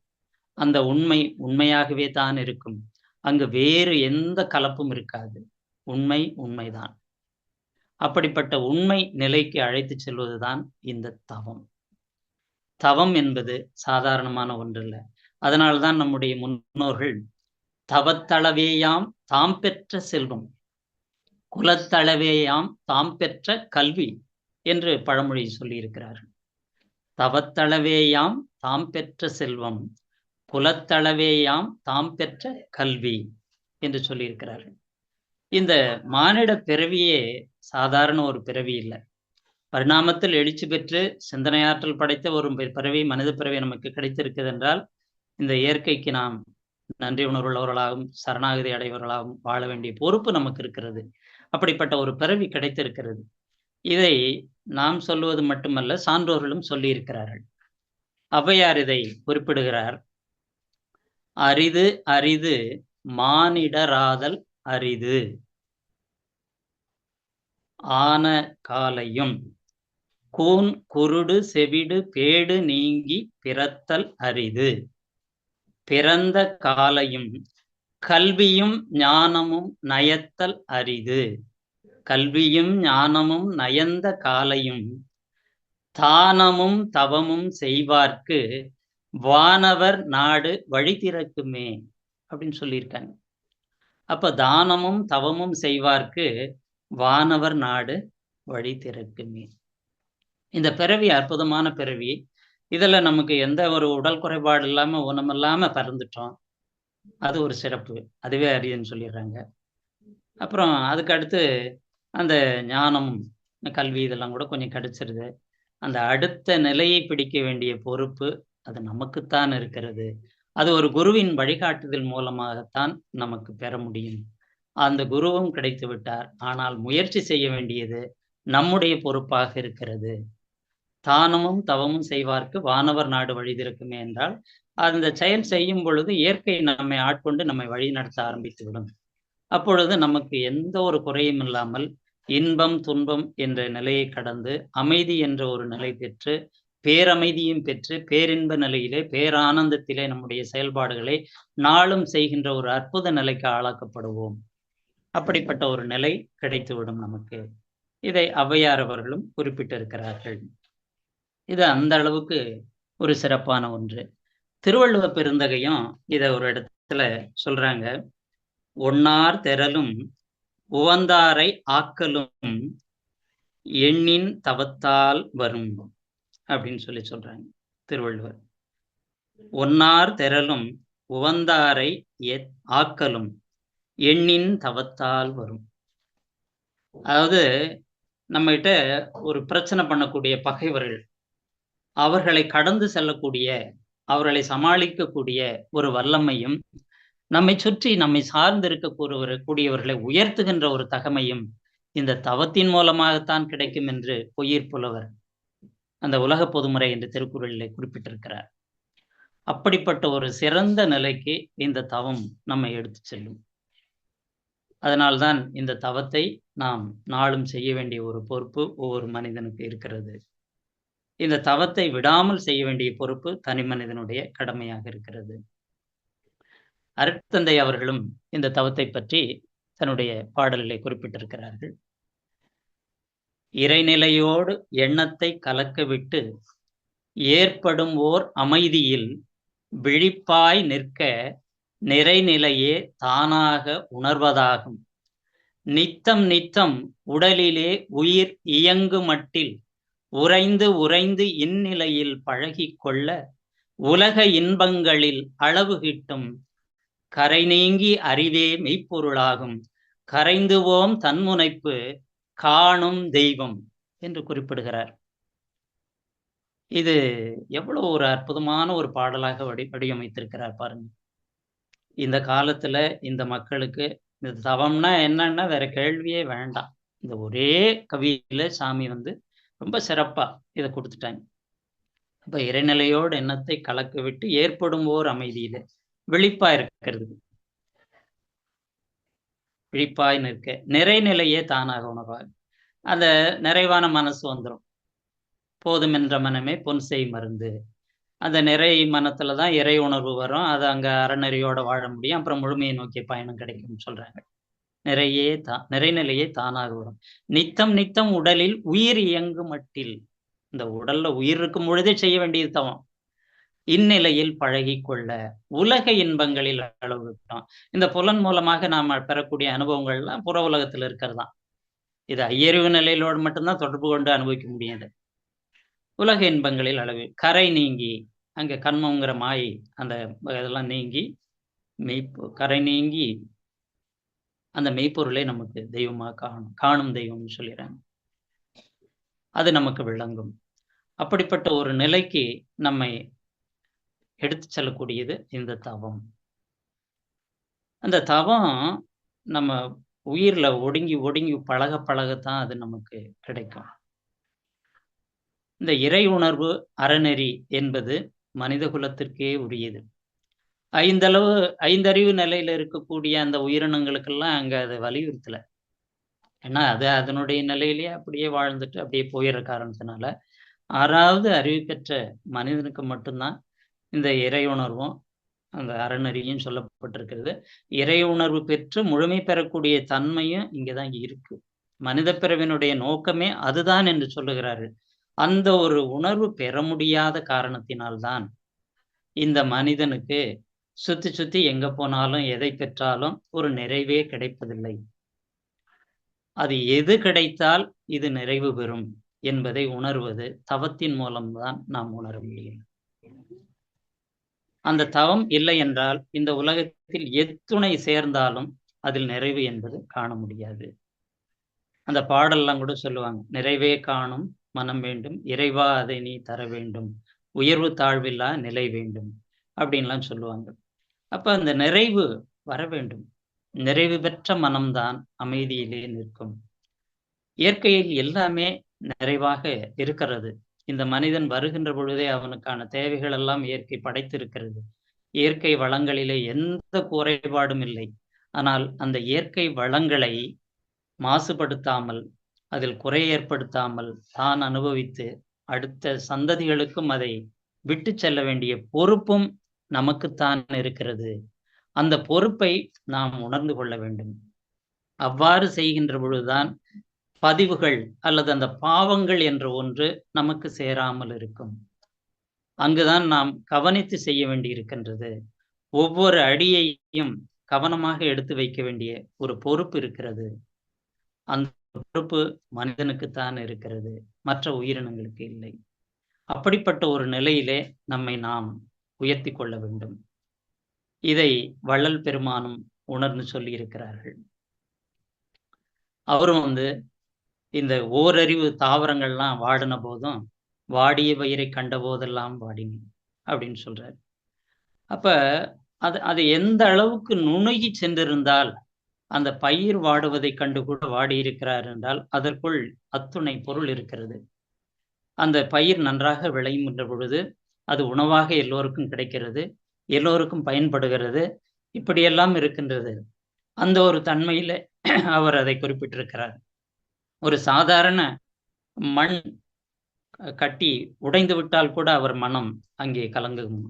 அந்த உண்மை உண்மையாகவே தான் இருக்கும். அங்கு வேறு எந்த கலப்பும் இருக்காது. உண்மை உண்மைதான். அப்படிப்பட்ட உண்மை நிலைக்கு அழைத்துச் செல்வதுதான் இந்த தவம். தவம் என்பது சாதாரணமான ஒன்றல்ல. அதனால்தான் நம்முடைய முன்னோர்கள் தவத்தளவேயாம் தாம் பெற்ற செல்வம், குலத்தளவேயாம் தாம் பெற்ற கல்வி என்று பழமொழி சொல்லியிருக்கிறார்கள். தவத்தளவேயாம் தாம் பெற்ற செல்வம், குலத்தளவேயாம் தாம் பெற்ற கல்வி என்று சொல்லியிருக்கிறார்கள். இந்த மானிட பிறவியே சாதாரண ஒரு பிறவி இல்லை. பரிணாமத்தில் எழுச்சி பெற்று சிந்தனையாற்றல் படைத்த ஒரு பிறவி, மனித பிறவி நமக்கு கிடைத்திருக்கிறது என்றால் இந்த இயற்கைக்கு நாம் நன்றி உணர்வுள்ளவர்களாகவும் சரணாகதி அடைவர்களாகவும் வாழ வேண்டிய பொறுப்பு நமக்கு இருக்கிறது. அப்படிப்பட்ட ஒரு பிறவி கிடைத்திருக்கிறது. இதை நாம் சொல்லுவது மட்டுமல்ல, சான்றோர்களும் சொல்லியிருக்கிறார்கள். ஔவையார் இதை குறிப்பிடுகிறார். அரிது அரிது மானிடராதல் அரிது, ஆன காலையும் கூன் குருடு செவிடு பேடு நீங்கி பிறத்தல் அரிது, பிறந்த காலையும் கல்வியும் ஞானமும் நயத்தல் அரிது, கல்வியும் ஞானமும் நயந்த காலையும் தானமும் தவமும் செய்வார்க்கு வானவர் நாடு வழி திறக்குமே அப்படின்னு சொல்லியிருக்காங்க. அப்ப தானமும் தவமும் செய்வார்க்கு வானவர் நாடு வழி திறக்குமே. இந்த பிறவி அற்புதமான பிறவி. இதுல நமக்கு எந்த ஒரு உடல் குறைபாடு இல்லாம ஊனமில்லாம பிறந்துட்டோம். அது ஒரு சிறப்பு. அதுவே அரியன்னு சொல்லிடுறாங்க. அப்புறம் அதுக்கு அடுத்து அந்த ஞானம் கல்வி இதெல்லாம் கூட கொஞ்சம் கிடைச்சிருது. அந்த அடுத்த நிலையை பிடிக்க வேண்டிய பொறுப்பு அது நமக்குத்தான் இருக்கிறது. அது ஒரு குருவின் வழிகாட்டுதல் மூலமாகத்தான் நமக்கு பெற முடியும். அந்த குருவும் கிடைத்து விட்டார். ஆனால் முயற்சி செய்ய வேண்டியது நம்முடைய பொறுப்பாக இருக்கிறது. தானமும் தவமும் செய்வார்க்கு வானவர் நாடு வழி திறக்குமே என்றால் அந்த செயல் செய்யும் பொழுது இயற்கை நம்மை ஆட்கொண்டு நம்மை வழி நடத்த ஆரம்பித்து விடும். அப்பொழுது நமக்கு எந்த ஒரு குறையும் இல்லாமல் இன்பம் துன்பம் என்ற நிலையை கடந்து அமைதி என்ற ஒரு நிலை பெற்று பேரமைதியும் பெற்று பேரின்ப நிலையிலே பேரானந்தத்திலே நம்முடைய செயல்பாடுகளை நாளும் செய்கின்ற ஒரு அற்புத நிலைக்கு ஆளாக்கப்படுவோம். அப்படிப்பட்ட ஒரு நிலை கிடைத்துவிடும் நமக்கு. இதை ஔவையார் அவர்களும் குறிப்பிட்டிருக்கிறார்கள். இது அந்த அளவுக்கு ஒரு சிறப்பான ஒன்று. திருவள்ளுவ பெருந்தகையும் இதை ஒரு இடத்துல சொல்றாங்க. ஒன்னார் தெறலும் உவந்தாரை ஆக்கலும் எண்ணின் தவத்தால் வரும் அப்படின்னு சொல்றாங்க திருவள்ளுவர். ஒன்னார் தெறலும் உவந்தாரை ஆக்கலும் எண்ணின் தவத்தால் வரும். அதாவது நம்ம கிட்ட ஒரு பிரச்சனை பண்ணக்கூடிய பகைவர்கள், அவர்களை கடந்து செல்லக்கூடிய, அவர்களை சமாளிக்கக்கூடிய ஒரு வல்லமையும் நம்மை சுற்றி நம்மை சார்ந்து இருக்கக்கூடியவர்களை உயர்த்துகின்ற ஒரு தகமையும் இந்த தவத்தின் மூலமாகத்தான் கிடைக்கும் என்று பொய்யிற் புலவர் அந்த உலக பொதுமுறை என்று திருக்குறளிலே குறிப்பிட்டிருக்கிறார். அப்படிப்பட்ட ஒரு சிறந்த நிலைக்கு இந்த தவம் நம்மை எடுத்து செல்லும். அதனால்தான் இந்த தவத்தை நாம் நாளும் செய்ய வேண்டிய ஒரு பொறுப்பு ஒவ்வொரு மனிதனுக்கு இருக்கிறது. இந்த தவத்தை விடாமல் செய்ய வேண்டிய பொறுப்பு தனி மனிதனுடைய கடமையாக இருக்கிறது. அருட்தந்தை அவர்களும் இந்த தவத்தை பற்றி தன்னுடைய பாடலிலே குறிப்பிட்டிருக்கிறார்கள். இறைநிலையோடு எண்ணத்தை கலக்கவிட்டு ஏற்படும் ஓர் அமைதியில் விழிப்பாய் நிற்க நிறைநிலையே தானாக உணர்வதாகும். நித்தம் நித்தம் உடலிலே உயிர் இயங்கு மட்டில் உறைந்து உறைந்து இந்நிலையில் பழகிக் கொள்ள உலக இன்பங்களில் அளவு கிட்டும் கரை நீங்கி அறிவே மெய்ப்பொருளாகும். கரைந்துவோம் தன்முனைப்பு காணும் தெய்வம் என்று குறிப்பிடுகிறார். இது எவ்வளவு ஒரு அற்புதமான ஒரு பாடலாக வடிவமைத்திருக்கிறார் பாருங்க. இந்த காலத்துல இந்த மக்களுக்கு இந்த தவம்னா என்னன்னா வேற கேள்வியே வேண்டாம். இந்த ஒரே கவியில சாமி ரொம்ப சிறப்பா இதை கொடுத்துட்டாங்க. அப்ப இறைநிலையோடு எண்ணத்தை கலக்க விட்டு ஏற்படும் ஓர் அமைதியில விழிப்பா இருக்கிறது, விழிப்பாய் நிற்க நிறைநிலையே தானாக உணர்வாக அந்த நிறைவான மனசு வந்துடும். போதும் என்ற மனமே பொன் செய் மருந்து. அந்த நிறை மனத்துலதான் இறை உணர்வு வரும். அது அங்க அறநெறியோட வாழ முடியும். அப்புறம் முழுமையை நோக்கிய பயணம் கிடைக்கும்னு சொல்றாங்க. நிறைநிலையே தானாக வரும். நித்தம் நித்தம் உடலில் உயிர் இயங்கு மட்டில், இந்த உடல்ல உயிர் இருக்கும் பொழுதே செய்ய வேண்டியது தவம். இந்நிலையில் பழகி கொள்ள உலக இன்பங்களில் அளவு விட்டோம். இந்த புலன் மூலமாக நாம பெறக்கூடிய அனுபவங்கள்லாம் புற உலகத்துல இருக்கிறதான். இது ஐயறிவு நிலையிலோடு மட்டும்தான் தொடர்பு கொண்டு அனுபவிக்க முடியாது. உலக இன்பங்களில் அளவு கரை நீங்கி, அங்க கண்மங்கிற மாயை அந்த இதெல்லாம் நீங்கி கரை நீங்கி அந்த மெய்ப்பொருளை நமக்கு தெய்வமாக காணும் தெய்வம்னு சொல்லிடுறாங்க. அது நமக்கு விளங்கும். அப்படிப்பட்ட ஒரு நிலைக்கு நம்மை எடுத்து செல்லக்கூடியது இந்த தவம். அந்த தவம் நம்ம உயிர்ல ஒடுங்கி ஒடுங்கி பழக பழகத்தான் அது நமக்கு கிடைக்கும். இந்த இறை உணர்வு அறநெறி என்பது மனித குலத்திற்கே உரியது. ஐந்தறிவு நிலையில இருக்கக்கூடிய அந்த உயிரினங்களுக்கெல்லாம் அங்க அதை வலியுறுத்தல. ஏன்னா அது அதனுடைய நிலையிலேயே அப்படியே வாழ்ந்துட்டு அப்படியே போயிடுற காரணத்தினால 6வது அறிவு பெற்ற மனிதனுக்கு மட்டும்தான் இந்த இறை உணர்வும் அந்த அறநெறியும் சொல்லப்பட்டிருக்கிறது. இறை உணர்வு பெற்று முழுமை பெறக்கூடிய தன்மையும் இங்கதான் இருக்கு. மனித பிறவினுடைய நோக்கமே அதுதான் என்று சொல்லுகிறார்கள். அந்த ஒரு உணர்வு பெற முடியாத காரணத்தினால்தான் இந்த மனிதனுக்கு சுத்தி சுத்தி எங்க போனாலும் எதை பெற்றாலும் ஒரு நிறைவே கிடைப்பதில்லை. அது எது கிடைத்தால் இது நிறைவு பெறும் என்பதை உணர்வது தவத்தின் மூலம்தான் நாம் உணர முடியும். அந்த தவம் இல்லை என்றால் இந்த உலகத்தில் எத்துணை சேர்ந்தாலும் அதில் நிறைவு என்பது காண முடியாது. அந்த பாடல்லாம் கூட சொல்லுவாங்க, நிறைவே காணும் மனம் வேண்டும், இறைவா அதை நீ தர வேண்டும், உயர்வு தாழ்வில்லா நிலை வேண்டும் அப்படின்லாம் சொல்லுவாங்க. அப்ப அந்த நிறைவு வர வேண்டும். நிறைவு பெற்ற மனம்தான் அமைதியிலே நிற்கும். இயற்கையில் எல்லாமே நிறைவாக இருக்கிறது. இந்த மனிதன் வருகின்ற பொழுதே அவனுக்கான தேவைகள் எல்லாம் இயற்கை படைத்திருக்கிறது. இயற்கை வளங்களிலே எந்த குறைபாடும் இல்லை. ஆனால் அந்த இயற்கை வளங்களை மாசுபடுத்தாமல், அதில் குறை ஏற்படுத்தாமல் தான் அனுபவித்து அடுத்த சந்ததிகளுக்கும் அதை விட்டு செல்ல வேண்டிய பொறுப்பும் நமக்குத்தான் இருக்கிறது. அந்த பொறுப்பை நாம் உணர்ந்து கொள்ள வேண்டும். அவ்வாறு செய்கின்ற பொழுதுதான் பதிவுகள் அல்லது அந்த பாவங்கள் என்ற ஒன்று நமக்கு சேராமல் இருக்கும். அங்குதான் நாம் கவனித்து செய்ய வேண்டி இருக்கின்றது. ஒவ்வொரு அடியையும் கவனமாக எடுத்து வைக்க வேண்டிய ஒரு பொறுப்பு இருக்கிறது. அந்த பொறுப்பு மனிதனுக்குத்தான் இருக்கிறது, மற்ற உயிரினங்களுக்கு இல்லை. அப்படிப்பட்ட ஒரு நிலையிலே நம்மை நாம் உயர்த்தி கொள்ள வேண்டும். இதை வள்ளல் பெருமானும் உணர்ந்து சொல்லி இருக்கிறார்கள். அவரும் இந்த ஓரறிவு தாவரங்கள்லாம் வாடின போதும் வாடிய பயிரை கண்ட போதெல்லாம் வாடினேன் அப்படின்னு சொல்றாரு. அப்ப அது எந்த அளவுக்கு நுணுகி சென்றிருந்தால் அந்த பயிர் வாடுவதைக் கண்டு கூட வாடியிருக்கிறார் என்றால் அதற்குள் அத்துணை பொருள் இருக்கிறது. அந்த பயிர் நன்றாக விளைகின்ற பொழுது அது உணவாக எல்லோருக்கும் கிடைக்கிறது, எல்லோருக்கும் பயன்படுகிறது, இப்படியெல்லாம் இருக்கின்றது. அந்த ஒரு தன்மையில அவர் அதை குறிப்பிட்டிருக்கிறார். ஒரு சாதாரண மண் கட்டி உடைந்து விட்டால் கூட அவர் மனம் அங்கே கலங்கும்.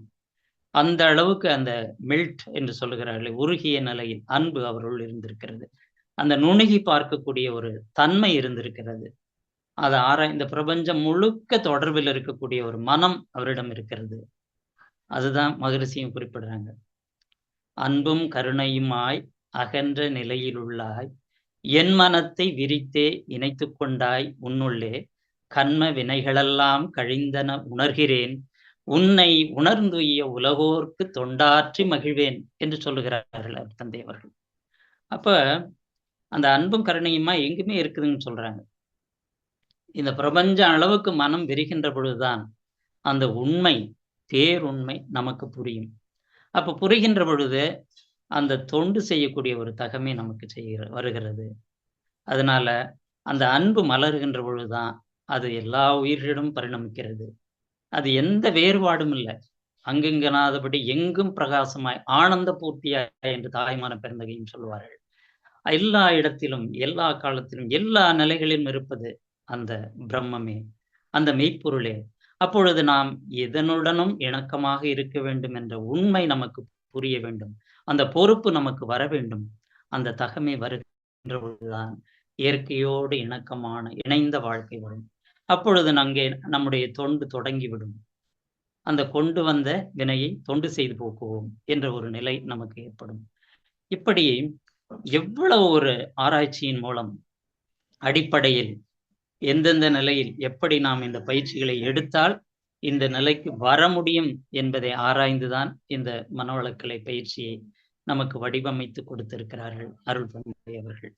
அந்த அளவுக்கு அந்த மெல்ட் என்று சொல்லுகிறார்களே, உருகிய நிலையில் அன்பு அவருள் இருந்திருக்கிறது. அந்த நுணுகி பார்க்கக்கூடிய ஒரு தன்மை இருந்திருக்கிறது. அதை இந்த பிரபஞ்சம் முழுக்க தொடர்பில் இருக்கக்கூடிய ஒரு மனம் அவரிடம் இருக்கிறது. அதுதான் மகரிஷியும் குறிப்பிடுறாங்க. அன்பும் கருணையுமாய் அகன்ற நிலையிலுள்ளாய், என் மனத்தை விரித்தே இணைத்து கொண்டாய் உன்னுள்ளே, கண்ம வினைகளெல்லாம் கழிந்தன உணர்கிறேன், உன்னை உணர்ந்துய உலகோர்க்கு தொண்டாற்றி மகிழ்வேன் என்று சொல்லுகிறார்கள் தந்தை அவர்கள். அப்ப அந்த அன்பும் கருணையுமா எங்குமே இருக்குதுன்னு சொல்றாங்க. இந்த பிரபஞ்ச அளவுக்கு மனம் விரிகின்ற பொழுதுதான் அந்த உண்மை, பேருண்மை நமக்கு புரியும். அப்ப புரிகின்ற பொழுது அந்த தொண்டு செய்யக்கூடிய ஒரு தகமை நமக்கு வருகிறது. அதனால அந்த அன்பு மலர்கின்ற பொழுதுதான் அது எல்லா உயிர்களிடம் பரிணமிக்கிறது. அது எந்த வேறுபாடும் இல்லை. அங்குங்கனாதபடி எங்கும் பிரகாசமாய் ஆனந்த பூர்த்தியாய் என்று தாய்மான பெருந்தகையும் சொல்வார்கள். எல்லா இடத்திலும், எல்லா காலத்திலும், எல்லா நிலைகளிலும் இருப்பது அந்த பிரம்மமே, அந்த மெய்ப்பொருளே. அப்பொழுது நாம் எதனுடனும் இணக்கமாக இருக்க வேண்டும் என்ற உண்மை நமக்கு புரிய வேண்டும். அந்த பொறுப்பு நமக்கு வர வேண்டும். அந்த தகமை வருகின்ற பொழுதுதான் இயற்கையோடு இணைந்த வாழ்க்கை வரும். அப்பொழுது அங்கே நம்முடைய தொண்டு தொடங்கிவிடும். அந்த கொண்டு வந்த வினையை தொண்டு செய்து போக்குவோம் என்ற ஒரு நிலை நமக்கு ஏற்படும். இப்படி எவ்வளவு ஒரு ஆராய்ச்சியின் மூலம் அடிப்படையில் எந்தெந்த நிலையில் எப்படி நாம் இந்த பயிற்சிகளை எடுத்தால் இந்த நிலைக்கு வர முடியும் என்பதை ஆராய்ந்துதான் இந்த மனவளக்கலை பயிற்சியை நமக்கு வடிவமைத்து கொடுத்திருக்கிறார்கள் அருள் தந்தை அவர்கள்.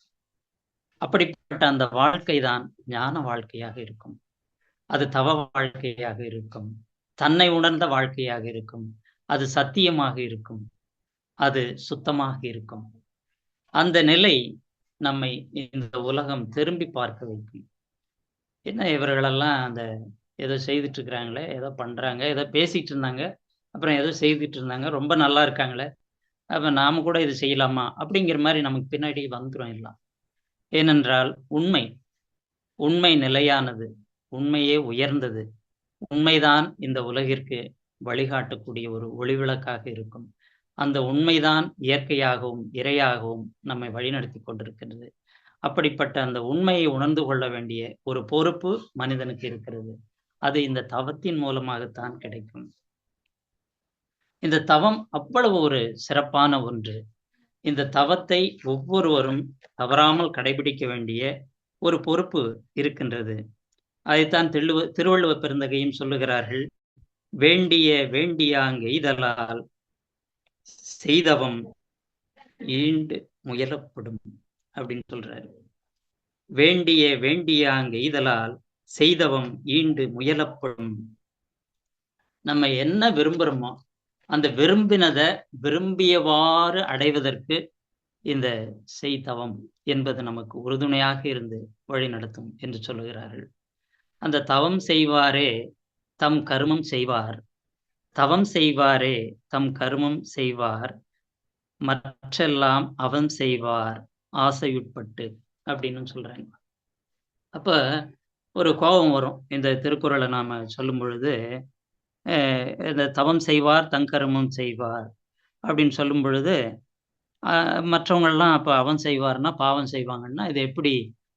அப்படிப்பட்ட அந்த வாழ்க்கை தான் ஞான வாழ்க்கையாக இருக்கும். அது தவ வாழ்க்கையாக இருக்கும், தன்னை உணர்ந்த வாழ்க்கையாக இருக்கும், அது சத்தியமாக இருக்கும், அது சுத்தமாக இருக்கும். அந்த நிலை நம்மை இந்த உலகம் திரும்பி பார்க்க வைக்கும். என்ன இவர்களெல்லாம் அந்த ஏதோ செய்துட்டு இருக்கிறாங்களே, ஏதோ பண்றாங்க, ஏதோ பேசிட்டு இருந்தாங்க, அப்புறம் ஏதோ செய்துட்டு இருந்தாங்க, ரொம்ப நல்லா இருக்காங்களே, அப்ப நாம கூட இது செய்யலாமா அப்படிங்கிற மாதிரி நமக்கு பின்னாடி வந்துடும் எல்லாம். ஏனென்றால் உண்மை நிலையானது, உண்மையே உயர்ந்தது, உண்மைதான் இந்த உலகிற்கு வழிகாட்டக்கூடிய ஒரு ஒளிவிளக்காக இருக்கும். அந்த உண்மைதான் இயற்கையாகவும் இறையாகவும் நம்மை வழிநடத்தி கொண்டிருக்கிறது. அப்படிப்பட்ட அந்த உண்மையை உணர்ந்து கொள்ள வேண்டிய ஒரு பொறுப்பு மனிதனுக்கு இருக்கிறது. அது இந்த தவத்தின் மூலமாகத்தான் கிடைக்கும். இந்த தவம் அவ்வளவு ஒரு சிறப்பான ஒன்று. இந்த தவத்தை ஒவ்வொருவரும் தவறாமல் கடைபிடிக்க வேண்டிய ஒரு பொறுப்பு இருக்கின்றது. அதைத்தான் திருவள்ளுவ பெருந்தகையும் சொல்லுகிறார்கள். வேண்டியாங்க எய்தலால் செய்தவம் ஈண்டு முயலப்படும் அப்படின்னு சொல்றாரு. வேண்டியாங்க எய்தலால் செய்தவம் ஈண்டு முயலப்படும். நம்ம என்ன விரும்புறோமோ அந்த விரும்பினதை விரும்பியவாறு அடைவதற்கு இந்த செய்தவம் என்பது நமக்கு உறுதுணையாக இருந்து வழி நடத்தும் என்று சொல்லுகிறார்கள். அந்த தவம் செய்வாரே தம் கருமம் செய்வார், தவம் செய்வாரே தம் கருமம் செய்வார், மற்றெல்லாம் அவன் செய்வார் ஆசையுட்பட்டு அப்படின்னு சொல்றாங்க. அப்ப ஒரு கோபம் வரும். இந்த திருக்குறளை நாம சொல்லும் பொழுது இந்த தவம் செய்வார் தங்கருமம் செய்வார் அப்படின்னு சொல்லும் பொழுது மற்றவங்கள்லாம் அப்போ அவன் செய்வார்னா பாவம் செய்வாங்கன்னா இது எப்படி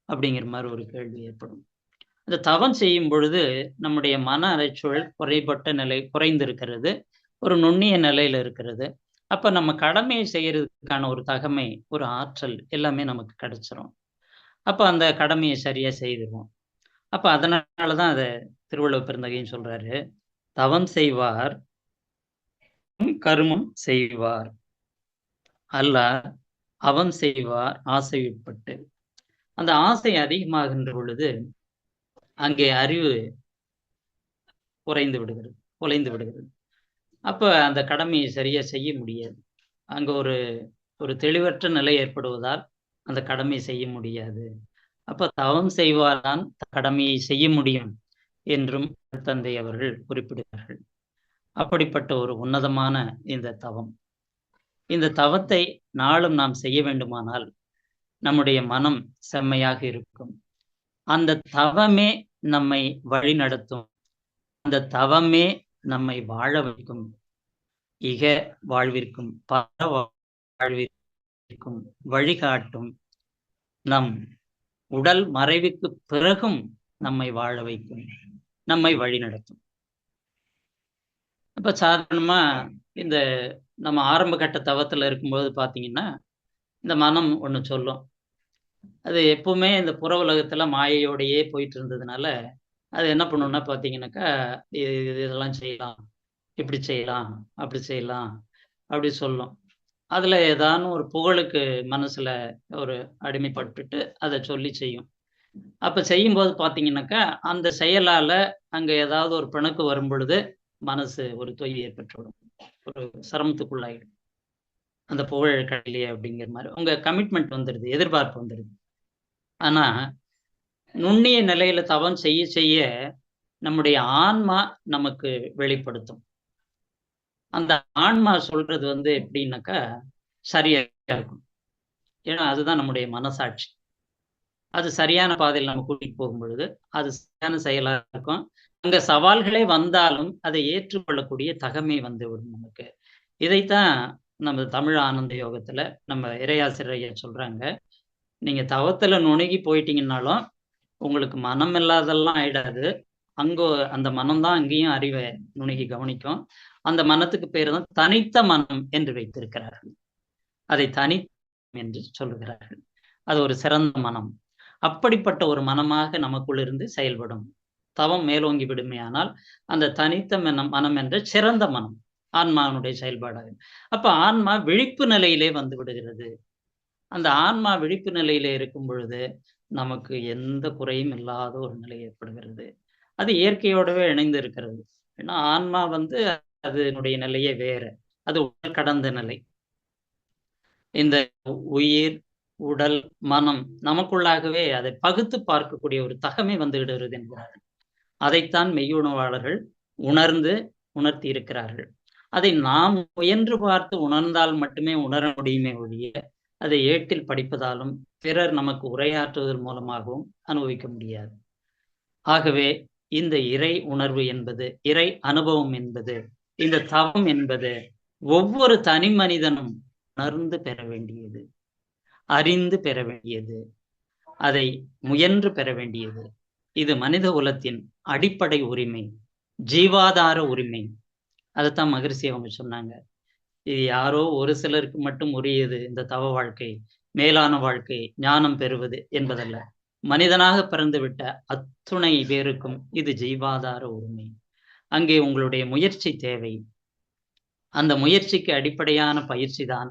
அப்படிங்கிற மாதிரி ஒரு கேள்வி ஏற்படும். இந்த தவம் செய்யும் பொழுது நம்முடைய மன அலைச்சூழல் குறைந்திருக்கிறது, ஒரு நுண்ணிய நிலையில இருக்கிறது. அப்ப நம்ம கடமையை செய்யறதுக்கான ஒரு தகமை, ஒரு ஆற்றல் எல்லாமே நமக்கு கிடைச்சிரும். அப்ப அந்த கடமையை சரியா செய்திருவோம். அப்ப அதனாலதான் அதை திருவள்ளுவ பெருந்தகையும் சொல்றாரு, தவம் செய்வார் கருமம் செய்வார், அல்லார் அவன் செய்வார் ஆசையுட்பட்டு. அந்த ஆசை அதிகமாகின்ற பொழுது அங்கே அறிவு குலைந்து விடுகிறது. அப்ப அந்த கடமையை சரியா செய்ய முடியாது. அங்க ஒரு ஒரு தெளிவற்ற நிலை ஏற்படுவதால் அந்த கடமை செய்ய முடியாது. அப்ப தவம் செய்வார்தான் கடமையை செய்ய முடியும் என்றும் தந்தை அவர்கள் குறிப்பிடுகிறார்கள். அப்படிப்பட்ட ஒரு உன்னதமான இந்த தவம். இந்த தவத்தை நாளும் நாம் செய்ய வேண்டுமானால் நம்முடைய மனம் செம்மையாக இருக்கும். அந்த தவமே நம்மை வழிநடத்தும். அந்த தவமே நம்மை வாழ வைக்கும். இக வாழ்விற்கும் பர வாழ்விற்கும் வழிகாட்டும். நம் உடல் மறைவுக்கு பிறகும் நம்மை வாழ வைக்கும், நம்மை வழிநடத்தும். அப்ப சாதாரணமா இந்த நம்ம ஆரம்ப கட்ட தவத்துல இருக்கும்போது பார்த்தீங்கன்னா, இந்த மனம் ஒண்ணு சொல்லும். அது எப்பவுமே இந்த புற உலகத்துல மாயையோடையே போயிட்டு இருந்ததுனால, அது என்ன பண்ணும்னா பார்த்தீங்கன்னாக்கா, இதெல்லாம் செய்யலாம், இப்படி செய்யலாம், அப்படி செய்யலாம், அப்படி சொல்லும். அதுல ஏதானும் ஒரு புகழுக்கு மனசுல ஒரு அடிமைப்பட்டுட்டு அத சொல்லி செய்யும். அப்ப செய்யும்போது பார்த்தீங்கன்னாக்கா, அந்த செயலால அங்க ஏதாவது ஒரு பிணக்கு வரும்பொழுது, மனசு ஒரு தொய்வு ஏற்பட்டுவிடும். ஒரு சிரமத்துக்குள்ளாயிடும். அந்த புகழ் கிடைக்கலையே அப்படிங்கிற மாரி. உங்க கமிட்மெண்ட் வந்துருது. எதிர்பார்ப்பு வந்துருது. ஆனா, நுண்ணிய நிலையில தவம் செய்ய செய்ய நம்முடைய ஆன்மா நமக்கு வெளிப்படுத்தும். அந்த ஆன்மா சொல்றது எப்படின்னாக்கா, சரியா இருக்கும். ஏன்னா, அதுதான் நம்முடைய மனசாட்சி. அது சரியான பாதையில நம்ம கூட்டிட்டு போகும்பொழுது, அது சரியான செயலா இருக்கும். அங்க சவால்களே வந்தாலும், அதை ஏற்றுக்கொள்ளக்கூடிய தகமை வந்துவிடும் நமக்கு. இதைத்தான் நம்ம தமிழ் ஆனந்த யோகத்துல நம்ம இறையாசிரியர் ஐயா சொல்றாங்க. நீங்க தவத்துல நுணுகி போயிட்டீங்கன்னாலும், உங்களுக்கு மனம் இல்லாதெல்லாம் ஆயிடாது. அங்க அந்த மனம் தான் அங்கேயும் அறிவை நுணுகி கவனிக்கும். அந்த மனத்துக்கு பேரு தான் தனித்த மனம் என்று வைத்திருக்கிறார்கள். அதை என்று சொல்லுகிறார்கள். அது ஒரு சிறந்த மனம். அப்படிப்பட்ட ஒரு மனமாக நமக்குள் இருந்து செயல்படும். தவம் மேலோங்கி விடுமேயானால், அந்த தனித்த மனம் என்ற சிறந்த மனம். ஆன்மாவினுடைய செயல்பாடாக. அப்ப ஆன்மா விழிப்பு நிலையிலே வந்து விடுகிறது. அந்த ஆன்மா விழிப்பு நிலையிலே இருக்கும் பொழுது, நமக்கு எந்த குறையும் இல்லாத ஒரு நிலை ஏற்படுகிறது. அது இயற்கையோடவே இணைந்து இருக்கிறது. ஏன்னா ஆன்மா அதனுடைய நிலையே வேற. அது உடல் கடந்த நிலை. இந்த உயிர், உடல், மனம் நமக்குள்ளாகவே அதை பகுத்து பார்க்கக்கூடிய ஒரு தகமை வந்துவிடுகிறது என்கிறார்கள். அதைத்தான் மெய்யுணர்வாளர்கள் உணர்ந்து உணர்த்தி இருக்கிறார்கள். அதை நாம் முயன்று பார்த்து உணர்ந்தால் மட்டுமே உணர முடியுமே ஒழிய, அதை ஏட்டில் படிப்பதாலும், பிறர் நமக்கு உரையாற்றுவதன் மூலமாகவும் அனுபவிக்க முடியாது. ஆகவே இந்த இறை உணர்வு என்பது, இறை அனுபவம் என்பது, இந்த தவம் என்பது ஒவ்வொரு தனி மனிதனும் உணர்ந்து பெற வேண்டியது, அறிந்து பெற வேண்டியது, அதை முயன்று பெற வேண்டியது. இது மனித குலத்தின் அடிப்படை உரிமை, ஜீவாதார உரிமை. அதைத்தான் மகரிஷி அவங்க சொன்னாங்க. இது யாரோ ஒரு சிலருக்கு மட்டும் உரியது இந்த தவ வாழ்க்கை, மேலான வாழ்க்கை, ஞானம் பெறுவது என்பதல்ல. மனிதனாக பிறந்துவிட்ட அத்துணை பேருக்கும் இது ஜீவாதார உரிமை. அங்கே உங்களுடைய முயற்சி தேவை. அந்த முயற்சிக்கு அடிப்படையான பயிற்சி தான்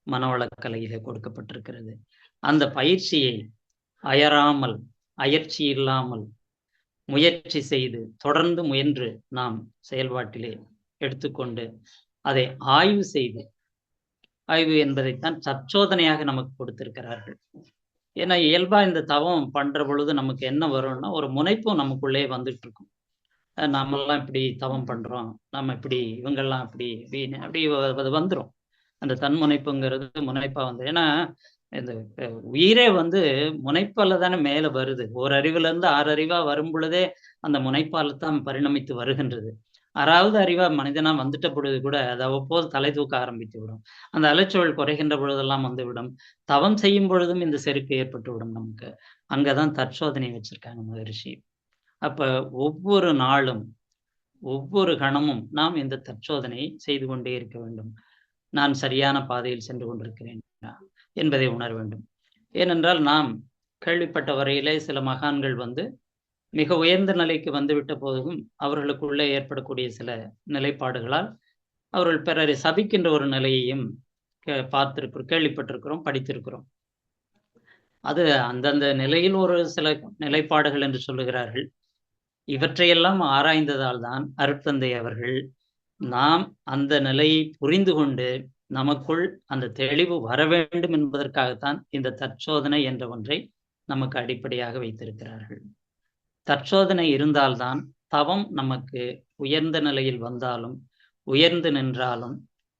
மனவளக்கலையிலே கொடுக்கப்பட்டிருக்கிறது. அந்த பயிற்சியை அயராமல், அயற்சி இல்லாமல் முயற்சி செய்து தொடர்ந்து முயன்று நாம் செயல்பாட்டிலே எடுத்துக்கொண்டு அதை ஆய்வு செய்து, ஆய்வு என்பதைத்தான் தற்சோதனையாக நமக்கு கொடுத்திருக்கிறார்கள். ஏன்னா இயல்பா இந்த தவம் பண்ற பொழுது நமக்கு என்ன வரும்னா, ஒரு முனைப்பும் நமக்குள்ளே வந்துட்டு இருக்கும். நாமெல்லாம் இப்படி தவம் பண்றோம், நம்ம இப்படி, இவங்கெல்லாம் அப்படி இப்படின்னு அப்படி அது வந்துரும். அந்த தன்முனைப்புங்கிறது முனைப்பா ஏன்னா இந்த உயிரே முனைப்பால தானே மேல வருது. ஒரு அறிவுல இருந்து 6 அறிவா வரும் பொழுதே அந்த முனைப்பால தான் பரிணமித்து வருகின்றது. 6வது அறிவா மனிதனா வந்துட்ட பொழுது கூட அது அவ்வப்போது தலை தூக்க ஆரம்பித்து விடும். அந்த அலைச்சூழல் குறைகின்ற பொழுதெல்லாம் வந்துவிடும். தவம் செய்யும் பொழுதும் இந்த செருக்கு ஏற்பட்டு விடும் நமக்கு. அங்கதான் தற்சோதனை வச்சிருக்காங்க மகரிஷி. அப்ப ஒவ்வொரு நாளும், ஒவ்வொரு கணமும் நாம் இந்த தற்சோதனையை செய்து கொண்டே இருக்க வேண்டும். நான் சரியான பாதையில் சென்று கொண்டிருக்கிறேன் என்பதை உணர வேண்டும். ஏனென்றால் நாம் கேள்விப்பட்ட வரையிலே சில மகான்கள் மிக உயர்ந்த நிலைக்கு வந்துவிட்ட போதும் அவர்களுக்குள்ளே ஏற்படக்கூடிய சில நிலைப்பாடுகளால் அவர்கள் பிறரை சபிக்கின்ற ஒரு நிலையையும் பார்த்திருக்கிறோம், கேள்விப்பட்டிருக்கிறோம், படித்திருக்கிறோம். அது அந்தந்த நிலையில் ஒரு சில நிலைப்பாடுகள் என்று சொல்லுகிறார்கள். இவற்றையெல்லாம் ஆராய்ந்ததால் தான் அருட்தந்தை அவர்கள் நாம் அந்த நிலையை புரிந்து கொண்டு நமக்குள் அந்த தெளிவு வர வேண்டும் என்பதற்காகத்தான் இந்த தற்சோதனை என்ற ஒன்றை நமக்கு அடிப்படையாக வைத்திருக்கிறார்கள். தற்சோதனை இருந்தால்தான் தவம் நமக்கு உயர்ந்த நிலையில் வந்தாலும் உயர்ந்து நின்றாலும்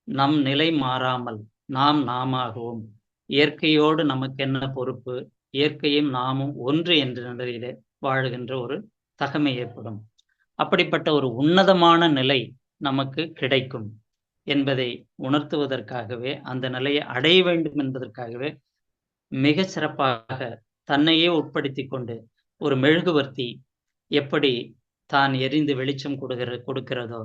நம் நிலை மாறாமல் நாம் நாமாகவும் இயற்கையோடு நமக்கு என்ன பொறுப்பு, இயற்கையும் நாமும் ஒன்று என்ற நிலையிலே வாழுகின்ற ஒரு தகமை ஏற்படும். அப்படிப்பட்ட ஒரு உன்னதமான நிலை நமக்கு கிடைக்கும் என்பதை உணர்த்துவதற்காகவே, அந்த நிலையை அடைய வேண்டும் என்பதற்காகவே மிக சிறப்பாக தன்னையே உட்படுத்தி கொண்டு ஒரு மெழுகுவர்த்தி எப்படி தான் எரிந்து வெளிச்சம் கொடுக்கிறதோ,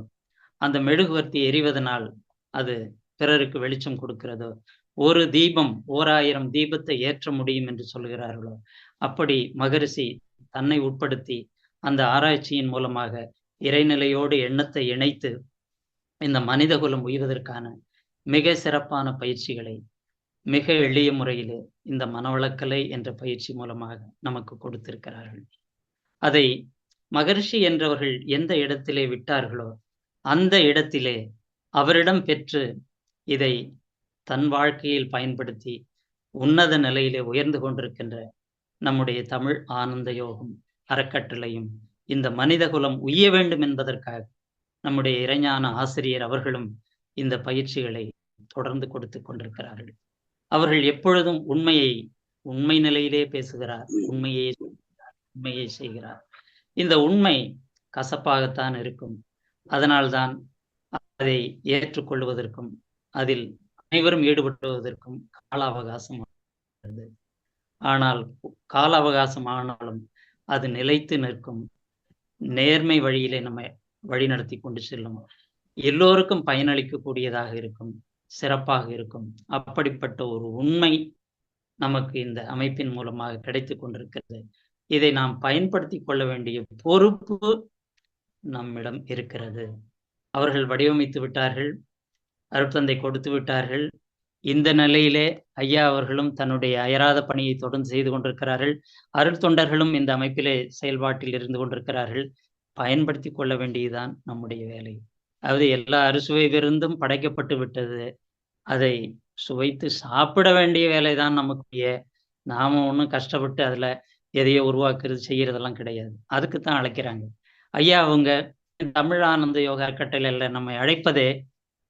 அந்த மெழுகுவர்த்தி எரிவதனால் அது பிறருக்கு வெளிச்சம் கொடுக்கிறதோ, ஒரு தீபம் 1000 தீபத்தை ஏற்ற முடியும் என்று சொல்கிறார்களோ, அப்படி மகரிஷி தன்னை உட்படுத்தி அந்த ஆராய்ச்சியின் மூலமாக இறைநிலையோடு எண்ணத்தை இணைத்து இந்த மனிதகுலம் உய்வதற்கான மிக சிறப்பான பயிற்சிகளை மிக எளிய முறையிலே இந்த மனவளக்கலை என்ற பயிற்சி மூலமாக நமக்கு கொடுத்திருக்கிறார்கள். அதை மகரிஷி என்றவர்கள் எந்த இடத்திலே விட்டார்களோ அந்த இடத்திலே அவரிடம் பெற்று இதை தன் வாழ்க்கையில் பயன்படுத்தி உன்னத நிலையிலே உயர்ந்து கொண்டிருக்கின்ற நம்முடைய தமிழ் ஆனந்த யோகம் அறக்கட்டளையும் இந்த மனிதகுலம் உய்ய வேண்டும் என்பதற்காக நம்முடைய இறைஞான ஆசிரியர் அவர்களும் இந்த பயிற்சிகளை தொடர்ந்து கொடுத்து கொண்டிருக்கிறார்கள். அவர்கள் எப்பொழுதும் உண்மை நிலையிலே பேசுகிறார், உண்மையை செய்கிறார். இந்த உண்மை கசப்பாகத்தான் இருக்கும். அதனால்தான் அதை ஏற்றுக்கொள்வதற்கும் அதில் அனைவரும் ஈடுபடுவதற்கும் கால அவகாசம். ஆனால் கால அவகாசம் ஆனாலும் அது நிலைத்து நிற்கும், நேர்மை வழியிலே நம்மை வழிநடத்தி கொண்டு செல்லும், எல்லோருக்கும் பயனளிக்கக்கூடியதாக இருக்கும், சிறப்பாக இருக்கும். அப்படிப்பட்ட ஒரு உண்மை நமக்கு இந்த அமைப்பின் மூலமாக கிடைத்து கொண்டிருக்கிறது. இதை நாம் பயன்படுத்தி கொள்ள வேண்டிய பொறுப்பு நம்மிடம் இருக்கிறது. அவர்கள் வடிவமைத்து விட்டார்கள், அருட்தந்தை கொடுத்து விட்டார்கள். இந்த நிலையிலே ஐயா அவர்களும் தன்னுடைய அயராத பணியை தொடர்ந்து செய்து கொண்டிருக்கிறார்கள். அருள் தொண்டர்களும் இந்த அமைப்பிலே செயல்பாட்டில் இருந்து கொண்டிருக்கிறார்கள். பயன்படுத்தி கொள்ள வேண்டியதுதான் நம்முடைய வேலை. அதாவது எல்லா அறுசுவை விருந்தும் படைக்கப்பட்டு விட்டது, அதை சுவைத்து சாப்பிட வேண்டிய வேலைதான் நமக்கு. நாம ஒன்றும் கஷ்டப்பட்டு அதுல எதையோ உருவாக்குறது செய்யறதெல்லாம் கிடையாது. அதுக்குத்தான் அழைக்கிறாங்க. ஐயா அவங்க தமிழ் ஆனந்த யோகா அறக்கட்டளையில நம்மை அழைப்பதே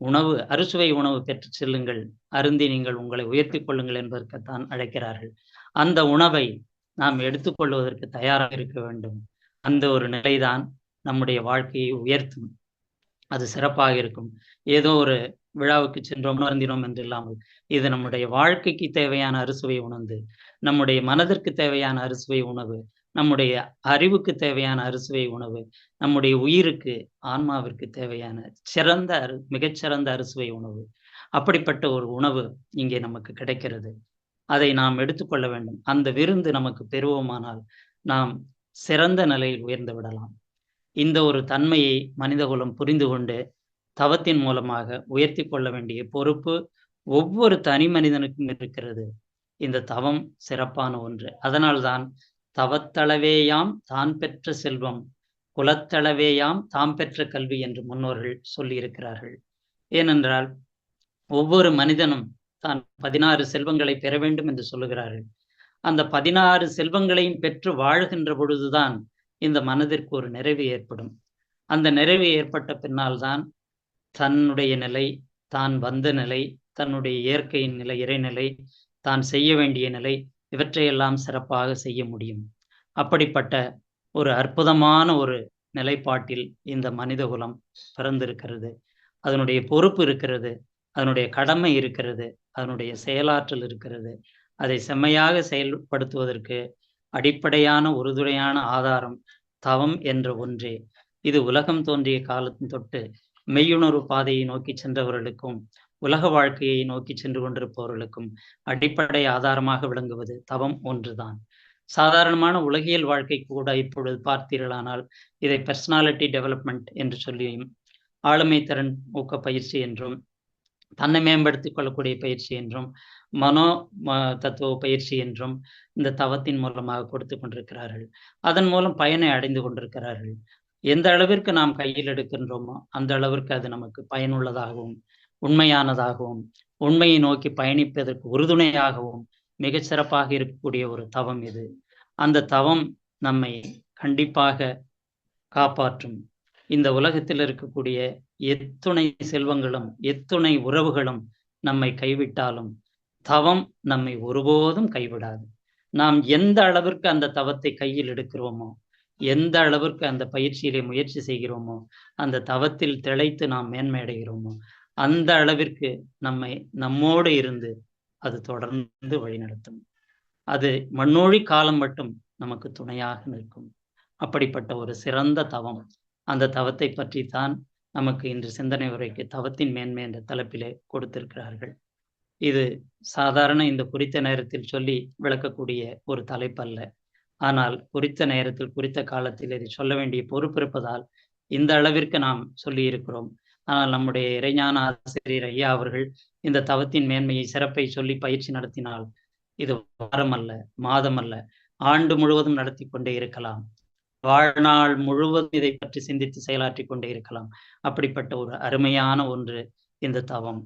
உணவு, அறுசுவை உணவு பெற்று செல்லுங்கள், அருந்தி நீங்கள் உங்களை உயர்த்தி கொள்ளுங்கள் என்பதற்குத்தான் அழைக்கிறார்கள். அந்த உணவை நாம் எடுத்துக்கொள்வதற்கு தயாராக இருக்க வேண்டும். அந்த ஒரு நிலைதான் நம்முடைய வாழ்க்கையை உயர்த்தும். அது சிறப்பாக இருக்கும். ஏதோ ஒரு விழாவுக்கு சென்றோம், உணர்ந்தினோம் என்று இல்லாமல் இது நம்முடைய வாழ்க்கைக்கு தேவையான அறுசுவை உணர்ந்து, நம்முடைய மனதிற்கு தேவையான அறுசுவை உணவு, நம்முடைய அறிவுக்கு தேவையான அறுசுவை உணவு, நம்முடைய உயிருக்கு ஆன்மாவிற்கு தேவையான மிகச்சிறந்த அறுசுவை உணவு. அப்படிப்பட்ட ஒரு உணவு இங்கே நமக்கு கிடைக்கிறது. அதை நாம் எடுத்துக்கொள்ள வேண்டும். அந்த விருந்து நமக்கு பெறுவோமானால் நாம் சிறந்த நிலையில் உயர்ந்து விடலாம். இந்த ஒரு தன்மையை மனிதகுலம் புரிந்து கொண்டு தவத்தின் மூலமாக உயர்த்தி கொள்ள வேண்டிய பொறுப்பு ஒவ்வொரு தனி மனிதனுக்கும் இருக்கிறது. இந்த தவம் சிறப்பான ஒன்று. அதனால்தான் தவத்தளவேயாம் தான் பெற்ற செல்வம், குலத்தளவேயாம் தாம் பெற்ற கல்வி என்று முன்னோர்கள் சொல்லியிருக்கிறார்கள். ஏனென்றால் ஒவ்வொரு மனிதனும் தான் 16 செல்வங்களை பெற வேண்டும் என்று சொல்லுகிறார்கள். அந்த 16 செல்வங்களையும் பெற்று வாழ்கின்ற பொழுதுதான் இந்த மனதிற்கு ஒரு நிறைவு ஏற்படும். அந்த நிறைவு ஏற்பட்ட பின்னால் தான் தன்னுடைய நிலை, தான் வந்த நிலை, தன்னுடைய இயற்கையின் நிலை, இறைநிலை, தான் செய்ய வேண்டிய நிலை, இவற்றையெல்லாம் சிறப்பாக செய்ய முடியும். அப்படிப்பட்ட ஒரு அற்புதமான ஒரு நிலைப்பாட்டில் இந்த மனிதகுலம் பிறந்திருக்கிறது. அதனுடைய பொறுப்பு இருக்கிறது, அதனுடைய கடமை இருக்கிறது, அதனுடைய செயலாற்றல் இருக்கிறது. அதை செம்மையாக செயல்படுத்துவதற்கு அடிப்படையான உறுதுணையான ஆதாரம் தவம் என்ற ஒன்றே. இது உலகம் தோன்றிய காலத்தின் தொட்டு மெய்யுணர்வு பாதையை நோக்கி சென்றவர்களுக்கும் உலக வாழ்க்கையை நோக்கி சென்று கொண்டிருப்பவர்களுக்கும் அடிப்படை ஆதாரமாக விளங்குவது தவம் ஒன்றுதான். சாதாரணமான உலகியல் வாழ்க்கை கூட இப்பொழுது பார்த்தீர்களானால் இதை பர்சனாலிட்டி டெவலப்மெண்ட் என்று சொல்லியும், ஆளுமை திறன் ஊக்க பயிற்சி என்றும், தன்னை மேம்படுத்திக் கொள்ளக்கூடிய பயிற்சி என்றும், மனோ தத்துவ பயிற்சி என்றும் இந்த தவத்தின் மூலமாக கொடுத்து கொண்டிருக்கிறார்கள். அதன் மூலம் பயனை அடைந்து கொண்டிருக்கிறார்கள். எந்த அளவிற்கு நாம் கையில் எடுக்கின்றோமோ அந்த அளவிற்கு அது நமக்கு பயனுள்ளதாகவும் உண்மையானதாகவும் உண்மையை நோக்கி பயணிப்பதற்கு உறுதுணையாகவும் மிகச் சிறப்பாக இருக்கக்கூடிய ஒரு தவம் இது. அந்த தவம் நம்மை கண்டிப்பாக காப்பாற்றும். இந்த உலகத்தில் இருக்கக்கூடிய எத்துணை செல்வங்களும், எத்துணை உறவுகளும் நம்மை கைவிட்டாலும், தவம் நம்மை ஒருபோதும் கைவிடாது. நாம் எந்த அளவிற்கு அந்த தவத்தை கையில் எடுக்கிறோமோ, எந்த அளவிற்கு அந்த பயிற்சியிலே முயற்சி செய்கிறோமோ, அந்த தவத்தில் திளைத்து நாம் மேன்மை அடைகிறோமோ, அந்த அளவிற்கு நம்மோடு இருந்து அது தொடர்ந்து வழிநடத்தும். அது மண்ணோழி காலம் மட்டும் நமக்கு துணையாக நிற்கும். அப்படிப்பட்ட ஒரு சிறந்த தவம். அந்த தவத்தை பற்றித்தான் நமக்கு இன்று சிந்தனை உரைக்கு தவத்தின் மேன்மை என்ற தலைப்பிலே கொடுத்திருக்கிறார்கள். இது சாதாரண இந்த குறித்த நேரத்தில் சொல்லி விளக்கக்கூடிய ஒரு தலைப்பல்ல. ஆனால் குறித்த நேரத்தில், குறித்த காலத்தில் இதை சொல்ல வேண்டிய பொறுப்பு இருப்பதால் இந்த அளவிற்கு நாம் சொல்லியிருக்கிறோம். ஆனால் நம்முடைய இறைஞான ஆசிரியர் ஐயா அவர்கள் இந்த தவத்தின் மேன்மையை, சிறப்பை சொல்லி பயிற்சி நடத்தினால் இது வாரம் அல்ல, மாதம் அல்ல, ஆண்டு முழுவதும் நடத்தி கொண்டே இருக்கலாம். வாழ்நாள் முழுவதும் இதை பற்றி சிந்தித்து செயலாற்றிக் கொண்டே இருக்கலாம். அப்படிப்பட்ட ஒரு அருமையான ஒன்று இந்த தவம்.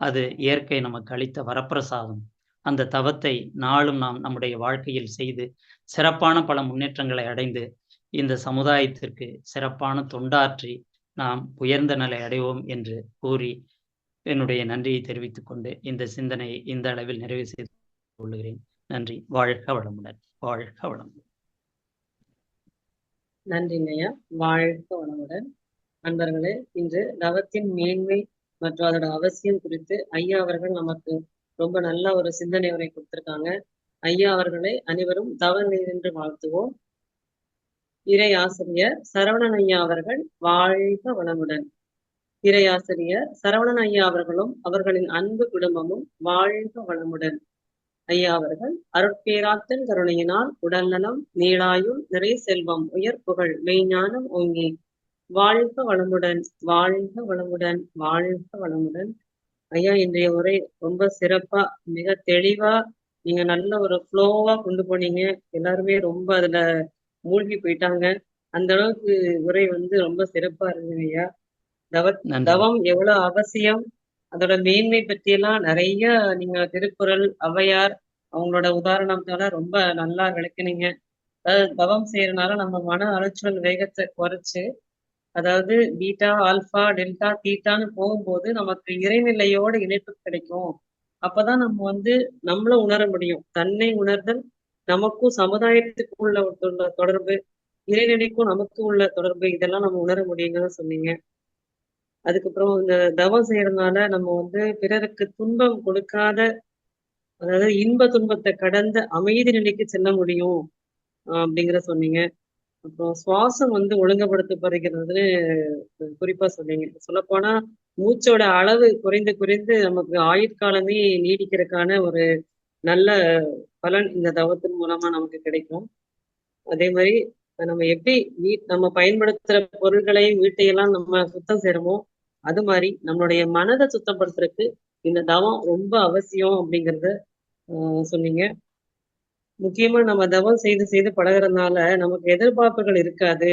அது இயற்கை நமக்கு அளித்த வரப்பிரசாதம். அந்த தவத்தை நாளும் நாம் நம்முடைய வாழ்க்கையில் செய்து சிறப்பான பல முன்னேற்றங்களை அடைந்து இந்த சமுதாயத்திற்கு சிறப்பான தொண்டாற்றி நாம் உயர்ந்த நிலை அடைவோம் என்று கூறி என்னுடைய நன்றியை தெரிவித்துக் கொண்டு இந்த சிந்தனையை இந்த அளவில் நிறைவு செய்து கொள்கிறேன். நன்றி. வாழ்க வளமுடன். வாழ்க வளமுடன். நன்றிங்கய்யா. வாழ்க வளமுடன். நண்பர்களே, இன்று தவத்தின் மேன்மை மற்றும் அதோட அவசியம் குறித்து ஐயா அவர்கள் நமக்கு ரொம்ப நல்ல ஒரு சிந்தனை உரை கொடுத்திருக்காங்க. ஐயா அவர்களை அனைவரும் தவ நீரென்று வாழ்த்துவோம். இறை ஆசிரியர் சரவணன் ஐயா அவர்கள் வாழ்க வளமுடன். இறை ஆசிரியர் சரவணன் ஐயா அவர்களும் அவர்களின் அன்பு குடும்பமும் வாழ்க வளமுடன். ஐயா அவர்கள் அருட்பேராற்றல் கருணையினால் உடல்நலம், நீளாயுள், நிறை செல்வம், உயர் புகழ், மெய்ஞானம் ஓங்கி வாழ்க வளமுடன், வாழ்க வளமுடன், வாழ்க வளமுடன். ஐயா, இன்றைய உரை ரொம்ப சிறப்பா, மிக தெளிவா, நீங்க நல்ல ஒரு ஃப்ளோவா கொண்டு போனீங்க. எல்லாருமே ரொம்ப அதுல மூழ்கி போயிட்டாங்க. அந்த அளவுக்கு உரை ரொம்ப சிறப்பா இருந்தது ஐயா. தவம் எவ்வளவு அவசியம், அதோட மேன்மை பற்றியெல்லாம் நிறைய நீங்க திருக்குறள், ஔவையார் அவங்களோட உதாரணத்தால ரொம்ப நல்லா விளக்குனீங்க. அதாவது தவம் செய்யறதுனால நம்ம மன அலைச்சல் வேகத்தை குறைச்சு, அதாவது பீட்டா, ஆல்பா, டெல்டா, தீட்டான்னு போகும்போது நமக்கு இறைநிலையோட இணைப்பு கிடைக்கும். அப்பதான் நம்ம நம்மளும் உணர முடியும். தன்னை உணர்தல், நமக்கும் சமுதாயத்துக்கும் உள்ள தொடர்பு, இறைநிலைக்கும் நமக்கும் உள்ள தொடர்பு, இதெல்லாம் நம்ம உணர முடியுங்கன்னு சொன்னீங்க. அதுக்கப்புறம் இந்த தவம் செய்யறதுனால நம்ம பிறருக்கு துன்பம் கொடுக்காத, அதாவது இன்ப துன்பத்தை கடந்த அமைதி நிலைக்கு செல்ல முடியும் அப்படிங்கிற சொன்னீங்க. அப்புறம் சுவாசம் ஒழுங்குபடுத்தப்படுகிறதுன்னு குறிப்பா சொன்னீங்க. சொல்லப்போனா மூச்சோட அளவு குறைந்து குறைந்து நமக்கு ஆயுட்காலமே நீடிக்கிறதுக்கான ஒரு நல்ல பலன் இந்த தவத்தின் மூலமா நமக்கு கிடைக்கும். அதே மாதிரி நம்ம எப்படி நம்ம பயன்படுத்துற பொருள்களையும் வீட்டையெல்லாம் நம்ம சுத்தம் செய்யறோமோ, அது மாதிரி நம்மளுடைய மனதை சுத்தப்படுத்துறதுக்கு இந்த தவம் ரொம்ப அவசியம் அப்படிங்கிறத சொன்னீங்க. முக்கியமா நம்ம தவம் செய்து செய்து பழகிறதுனால நமக்கு எதிர்பார்ப்புகள் இருக்காது.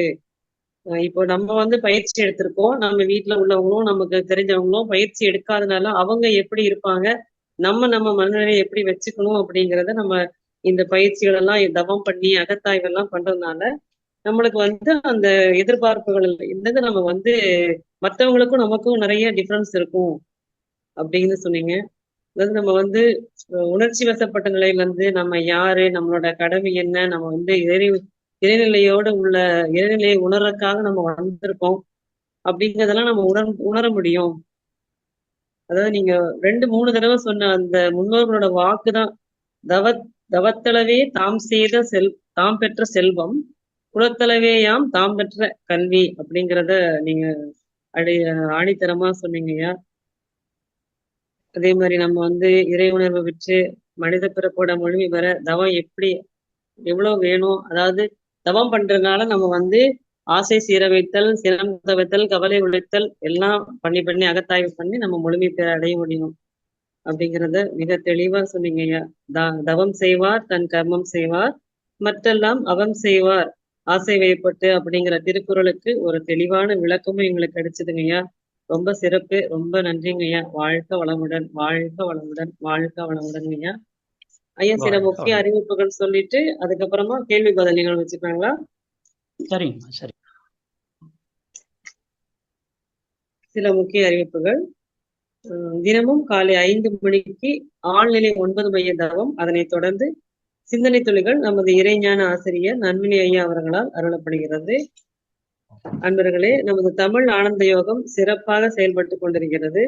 இப்போ நம்ம பயிற்சி எடுத்திருக்கோம். நம்ம வீட்டுல உள்ளவங்களும் நமக்கு தெரிஞ்சவங்களும் பயிற்சி எடுக்காதனால அவங்க எப்படி இருப்பாங்க, நம்ம மனநிலையை எப்படி வச்சுக்கணும் அப்படிங்கிறத நம்ம இந்த பயிற்சிகள் எல்லாம் தவம் பண்ணி அகத்தாய்வெல்லாம் பண்றதுனால நம்மளுக்கு அந்த எதிர்பார்ப்புகள் இருந்தது. நம்ம மற்றவங்களுக்கும் நமக்கும் நிறைய டிஃபரன்ஸ் இருக்கும் அப்படின்னு சொன்னீங்க. அதாவது நம்ம உணர்ச்சி வசப்பட்ட நிலையில நம்ம யாரு, நம்மளோட கடமை என்ன, நம்ம இறைநிலையோடு உள்ள இறைநிலையை உணர்றதுக்காக நம்ம வந்திருக்கோம் அப்படிங்கிறதெல்லாம் நம்ம உணர முடியும். அதாவது நீங்க 2-3 தடவை சொன்ன அந்த முன்னோர்களோட வாக்குதான், தவத்தளவே தாம் பெற்ற செல்வம், குலத்தளவேயாம் தாம் பெற்ற கல்வி அப்படிங்கிறத நீங்க ஆணித்தரமா சொன்னீங்கய்யா. அதே மாதிரி நம்ம இறை உணர்வை விட்டு மனித பிறப்போட முழுமை பெற தவம் எவ்வளவு வேணும். அதாவது தவம் பண்றதுனால நம்ம ஆசை சீர வைத்தல், சினம் தவிர்த்தல், கவலை உழைத்தல் எல்லாம் பண்ணி பண்ணி அகத்தாய்வு பண்ணி நம்ம முழுமை பெற அடைய முடியும் அப்படிங்கிறத மிக தெளிவா சொன்னீங்க ஐயா. தவம் செய்வார் தன் கர்மம் செய்வார், மற்றெல்லாம் அவம் செய்வார் ஆசை வயப்பட்டு அப்படிங்கிற திருக்குறளுக்கு ஒரு தெளிவான விளக்கமும் எங்களுக்கு கிடைச்சதுங்க ஐயா. ரொம்ப சிறப்பு. ரொம்ப நன்றிங்க ஐயா. வாழ்க வளமுடன், வாழ்க வளமுடன், வாழ்க வளமுடன் ஐயா. ஐயா சில வாழ்க முக்கிய வளமுடன். அறிவிப்புகள் சொல்லிட்டு அதுக்கப்புறமா கேள்வி பதில் நிகழ்வு வச்சுக்கலாங்களா? சரிங்கம்மா, சரி. சில முக்கிய அறிவிப்புகள். தினமும் காலை 5 மணிக்கு ஆழ்நிலை 9 மைய தவம், அதனைத் தொடர்ந்து சிந்தனை துளிகள் நமது இறைஞான ஆசிரியர் நன்மினி ஐயா அவர்களால் அருளப்படுகிறது. அன்பர்களே, நமது தமிழ் ஆனந்த யோகம் சிறப்பாக செயல்பட்டு கொண்டிருக்கிறது.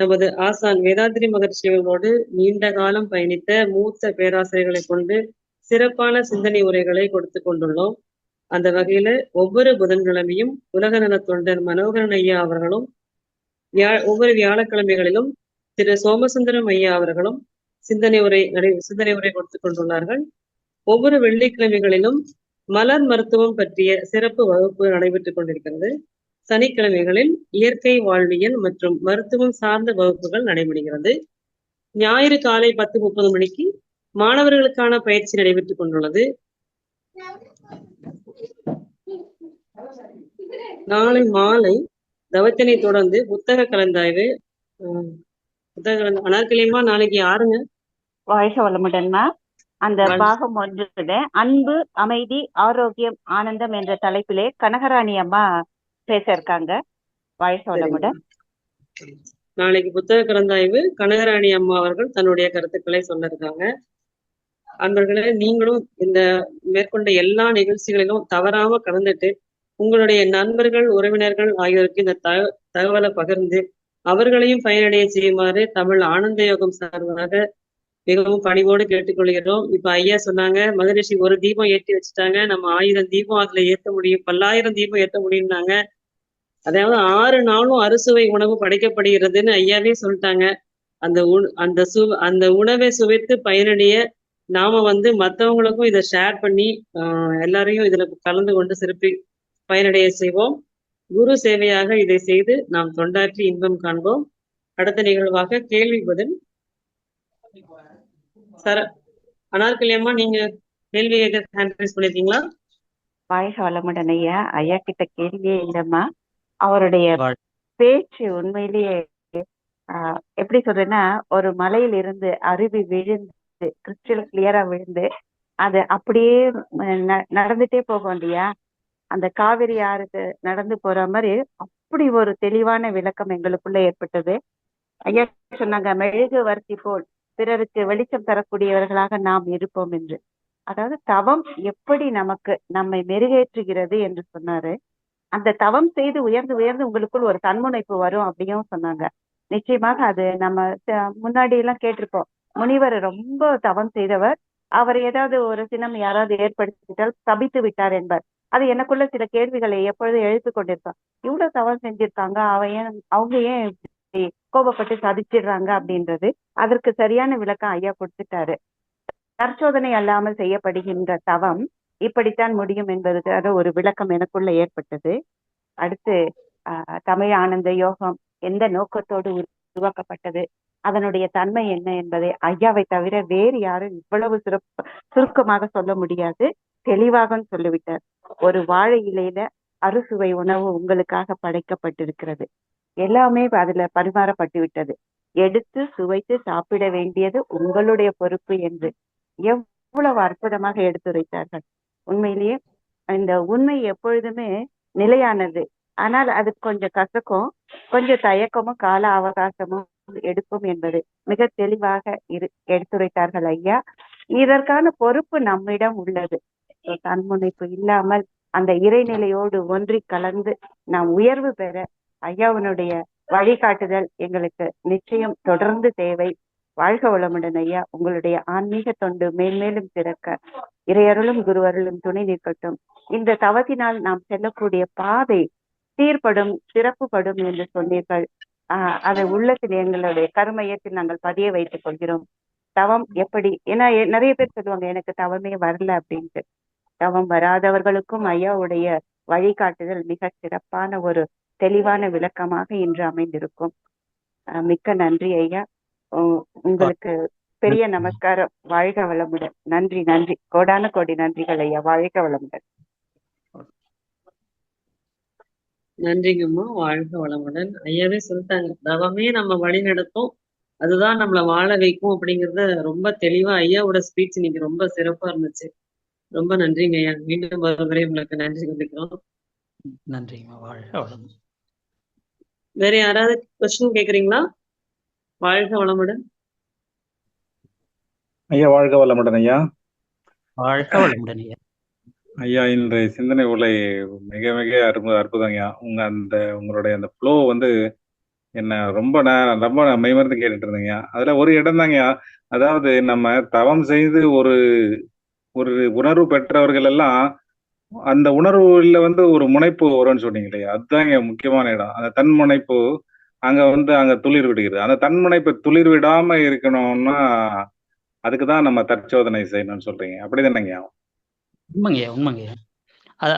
நமது ஆசான் வேதாத்திரி மகர்ஷிகளோடு நீண்ட காலம் பயணித்த மூத்த பேராசிரியர்களை கொண்டு சிறப்பான சிந்தனை உரைகளை கொடுத்து கொண்டுள்ளோம். அந்த வகையில ஒவ்வொரு புதன்கிழமையும் உலக நல தொண்டர் மனோகரன் ஐயா அவர்களும் ஒவ்வொரு வியாழக்கிழமைகளிலும் திரு சோமசுந்தரம் ஐயா அவர்களும் சிந்தனை உரை கொடுத்து கொண்டுள்ளார்கள். ஒவ்வொரு வெள்ளிக்கிழமைகளிலும் மலர் மருத்துவம் பற்றிய சிறப்பு வகுப்பு நடைபெற்றுக் கொண்டிருக்கிறது. சனிக்கிழமைகளில் இயற்கை வாழ்வியல் மற்றும் மருத்துவம் சார்ந்த வகுப்புகள் நடைபெறுகிறது. ஞாயிறு காலை 10:30 மணிக்கு மாணவர்களுக்கான பயிற்சி நடைபெற்றுக் கொண்டுள்ளது. நாளை மாலை தவத்தினை தொடர்ந்து புத்தக கலந்தாய்வு. அனார்கலியம்மா, நாளைக்கு யாருங்க? வாழ்க வளமுடன்மா. அந்த பாகம் 1 அன்பு, அமைதி, ஆரோக்கியம், ஆனந்தம் என்ற தலைப்பிலே கனகராணி அம்மா பேச இருக்காங்க. வாழ்க வளமுடன். நாளைக்கு புத்தக கலந்தாய்வு கனகராணி அம்மா அவர்கள் தன்னுடைய கருத்துக்களை சொல்ல இருக்காங்க. அன்பர்களே, நீங்களும் இந்த மேற்கொண்ட எல்லா நிகழ்ச்சிகளிலும் தவறாம கலந்துட்டு உங்களுடைய நண்பர்கள், உறவினர்கள் ஆகியோருக்கு இந்த தகவலை பகிர்ந்து அவர்களையும் பயனடைய செய்யுமாறு தமிழ் ஆனந்த யோகம் சார்பாக மிகவும் பணிவோடு கேட்டுக்கொள்கிறோம். இப்ப ஐயா சொன்னாங்க, மகரிஷி ஒரு தீபம் ஏற்றி வச்சுட்டாங்க, நம்ம 1000 தீபம் அதுல ஏற்ற முடியும், 10,000 தீபம் ஏற்ற முடியும்னாங்க. அதாவது 6 நாளும் அறுசுவை உணவு படைக்கப்படுகிறதுன்னு ஐயாவே சொல்லிட்டாங்க. அந்த உணவை சுவைத்து பயனடைய நாம மற்றவங்களுக்கும் இதை ஷேர் பண்ணி எல்லாரையும் இதுல கலந்து கொண்டு சிறப்பி பயனடைய செய்வோம். குரு சேவையாக இதை செய்து நாம் தொண்டாற்றி இன்பம் காண்போம். அடுத்த நிகழ்வாக கேள்வி பதில். சார் அனார்கலியம்மா, நீங்க கேள்வி பண்ணிருக்கீங்களா? வாழ்க வளமுடன் ஐயா. ஐயா கிட்ட கேள்வியே இல்லம்மா. அவருடைய பேச்சு உண்மையிலேயே எப்படி சொல்றேன்னா, ஒரு மலையில இருந்து அருவி விழுந்து கிறிஸ்டல் கிளியரா விழுந்து அது அப்படியே நடந்துட்டே போகும் இல்லையா, அந்த காவிரி ஆறுக்கு நடந்து போற மாதிரி அப்படி ஒரு தெளிவான விளக்கம் எங்களுக்குள்ள ஏற்பட்டது. ஐயா சொன்னாங்க, மெழுகு வர்த்தி போல் பிறருக்கு வெளிச்சம் தரக்கூடியவர்களாக நாம் இருப்போம் என்று. அதாவது தவம் எப்படி நம்மை மெருகேற்றுகிறது என்று சொன்னாரு. அந்த தவம் செய்து உயர்ந்து உயர்ந்து உங்களுக்குள் ஒரு தன்முனைப்பு வரும் அப்படியும் சொன்னாங்க. நிச்சயமாக அது நம்ம முன்னாடி எல்லாம் கேட்டிருப்போம், முனிவர் ரொம்ப தவம் செய்தவர், அவர் ஏதாவது ஒரு சினம் யாராவது ஏற்படுத்திட்டால் தபித்து விட்டார் என்பார். அது எனக்குள்ள சில கேள்விகளை எப்பொழுதும் எழுத்து கொண்டிருப்பான். இவ்வளவு தவம் செஞ்சிருக்காங்க, அவங்க ஏன் கோபப்பட்டு சதிச்சிடுறாங்க அப்படின்றது அதற்கு சரியான விளக்கம் ஐயா கொடுத்துட்டாரு. தற்சோதனை அல்லாமல் செய்யப்படுகின்ற தவம் இப்படித்தான் முடியும் என்பதுக்காக ஒரு விளக்கம் எனக்குள்ள ஏற்பட்டது. அடுத்து தமிழ் ஆனந்த யோகம் எந்த நோக்கத்தோடு உருவாக்கப்பட்டது, அதனுடைய தன்மை என்ன என்பதை ஐயாவை தவிர வேறு யாரும் இவ்வளவு சுருக்கமாக சொல்ல முடியாது, தெளிவாக சொல்லிவிட்டார். ஒரு வாழை இலையில அறுசுவை உணவு உங்களுக்காக படைக்கப்பட்டிருக்கிறது, எல்லாமே அதுல பரிமாறப்பட்டு விட்டது, எடுத்து சுவைத்து சாப்பிட வேண்டியது உங்களுடைய பொறுப்பு என்று எவ்வளவு அற்புதமாக எடுத்துரைத்தார்கள். உண்மையிலேயே இந்த உண்மை எப்பொழுதுமே நிலையானது, ஆனால் அது கொஞ்சம் கசக்கும், கொஞ்சம் தயக்கமும் கால அவகாசமும் எடுக்கும் என்பது மிக தெளிவாக எடுத்துரைத்தார்கள் ஐயா. இதற்கான பொறுப்பு நம்மிடம் உள்ளது. தன்முனைப்பு இல்லாமல் அந்த இறைநிலையோடு ஒன்றி கலந்து நாம் உயர்வு பெற ஐயாவினுடைய வழிகாட்டுதல் எங்களுக்கு நிச்சயம் தொடர்ந்து தேவை. வாழ்க வளமுடன் ஐயா. உங்களுடைய ஆன்மீக தொண்டு மேன்மேலும் திறக்க இறையருளும் குருவருளும் துணை நிற்கட்டும். இந்த தவத்தினால் நாம் செல்லக்கூடிய பாதை சீர்படும், சிறப்புப்படும் என்று சொன்னீர்கள். அதை உள்ளத்தில் எங்களுடைய கருமையத்தில் நாங்கள் பதிய வைத்துக் கொள்கிறோம். தவம் எப்படி, ஏன்னா நிறைய பேர் சொல்லுவாங்க எனக்கு தவமே வரல அப்படின்ட்டு. தவம் வராதவர்களுக்கும் ஐயாவுடைய வழிகாட்டுதல் மிக சிறப்பான ஒரு தெளிவான விளக்கமாக இன்று அமைந்திருக்கும். மிக்க நன்றி ஐயா. உங்களுக்கு பெரிய நமஸ்காரம். வாழ்க வளமுடன். நன்றி நன்றி, கோடான கோடி நன்றிகள் ஐயா. வாழ்க வளமுடன். நன்றிங்கம்மா. வாழ்க வளமுடன். ஐயாவே சொல்லிட்டாங்க. தவமே நம்ம வழி நடத்தும். அதுதான் நம்மள வாழ வைக்கும் அப்படிங்கிறத ரொம்ப தெளிவா ஐயாவோட ஸ்பீச் இன்னைக்கு ரொம்ப சிறப்பா இருந்துச்சு. ரொம்ப நன்றிங்க ஐயா. மீண்டும் ஒரு முறை உங்களுக்கு நன்றி சொல்லிக்கிறோம். நன்றிங்கம்மா. வாழ்க வளமுடன். வேற யாராவது கொஸ்டின் கேக்குறீங்களா? வாழ்க வளமுடன். ஐயா வாழ்க வளமுடன் ஐயா. வாழ்க வளமுடன் ஐயா. ஐயா இன்றைய சிந்தனை உலை மிக மிக அற்புதம் ஐயா. உங்களுடைய அந்த ஃப்ளோ வந்து என்ன ரொம்ப ரொம்ப மெய்மறந்து கேட்டுட்டு இருந்தேங்க. அதுல ஒரு இடம் தாங்கய்யா, அதாவது நம்ம தவம் செய்து ஒரு ஒரு உணர்வு பெற்றவர்கள் எல்லாம் அந்த உணர்வுல வந்து ஒரு முனைப்பு வரும்னு சொன்னீங்க இல்லையா, அதுதாங்க முக்கியமான இடம். அந்த தன்முனைப்பு அங்க துளிர் விடுகிறது. அந்த தன்முனைப்பு துளிர் விடாம இருக்கணும்னா அதுக்குதான் நம்ம தற்சோதனை செய்யணும்னு சொல்றீங்க, அப்படிதானேங்கய்யா? உண்மைங்கய்யா, உண்மைங்கய்யா.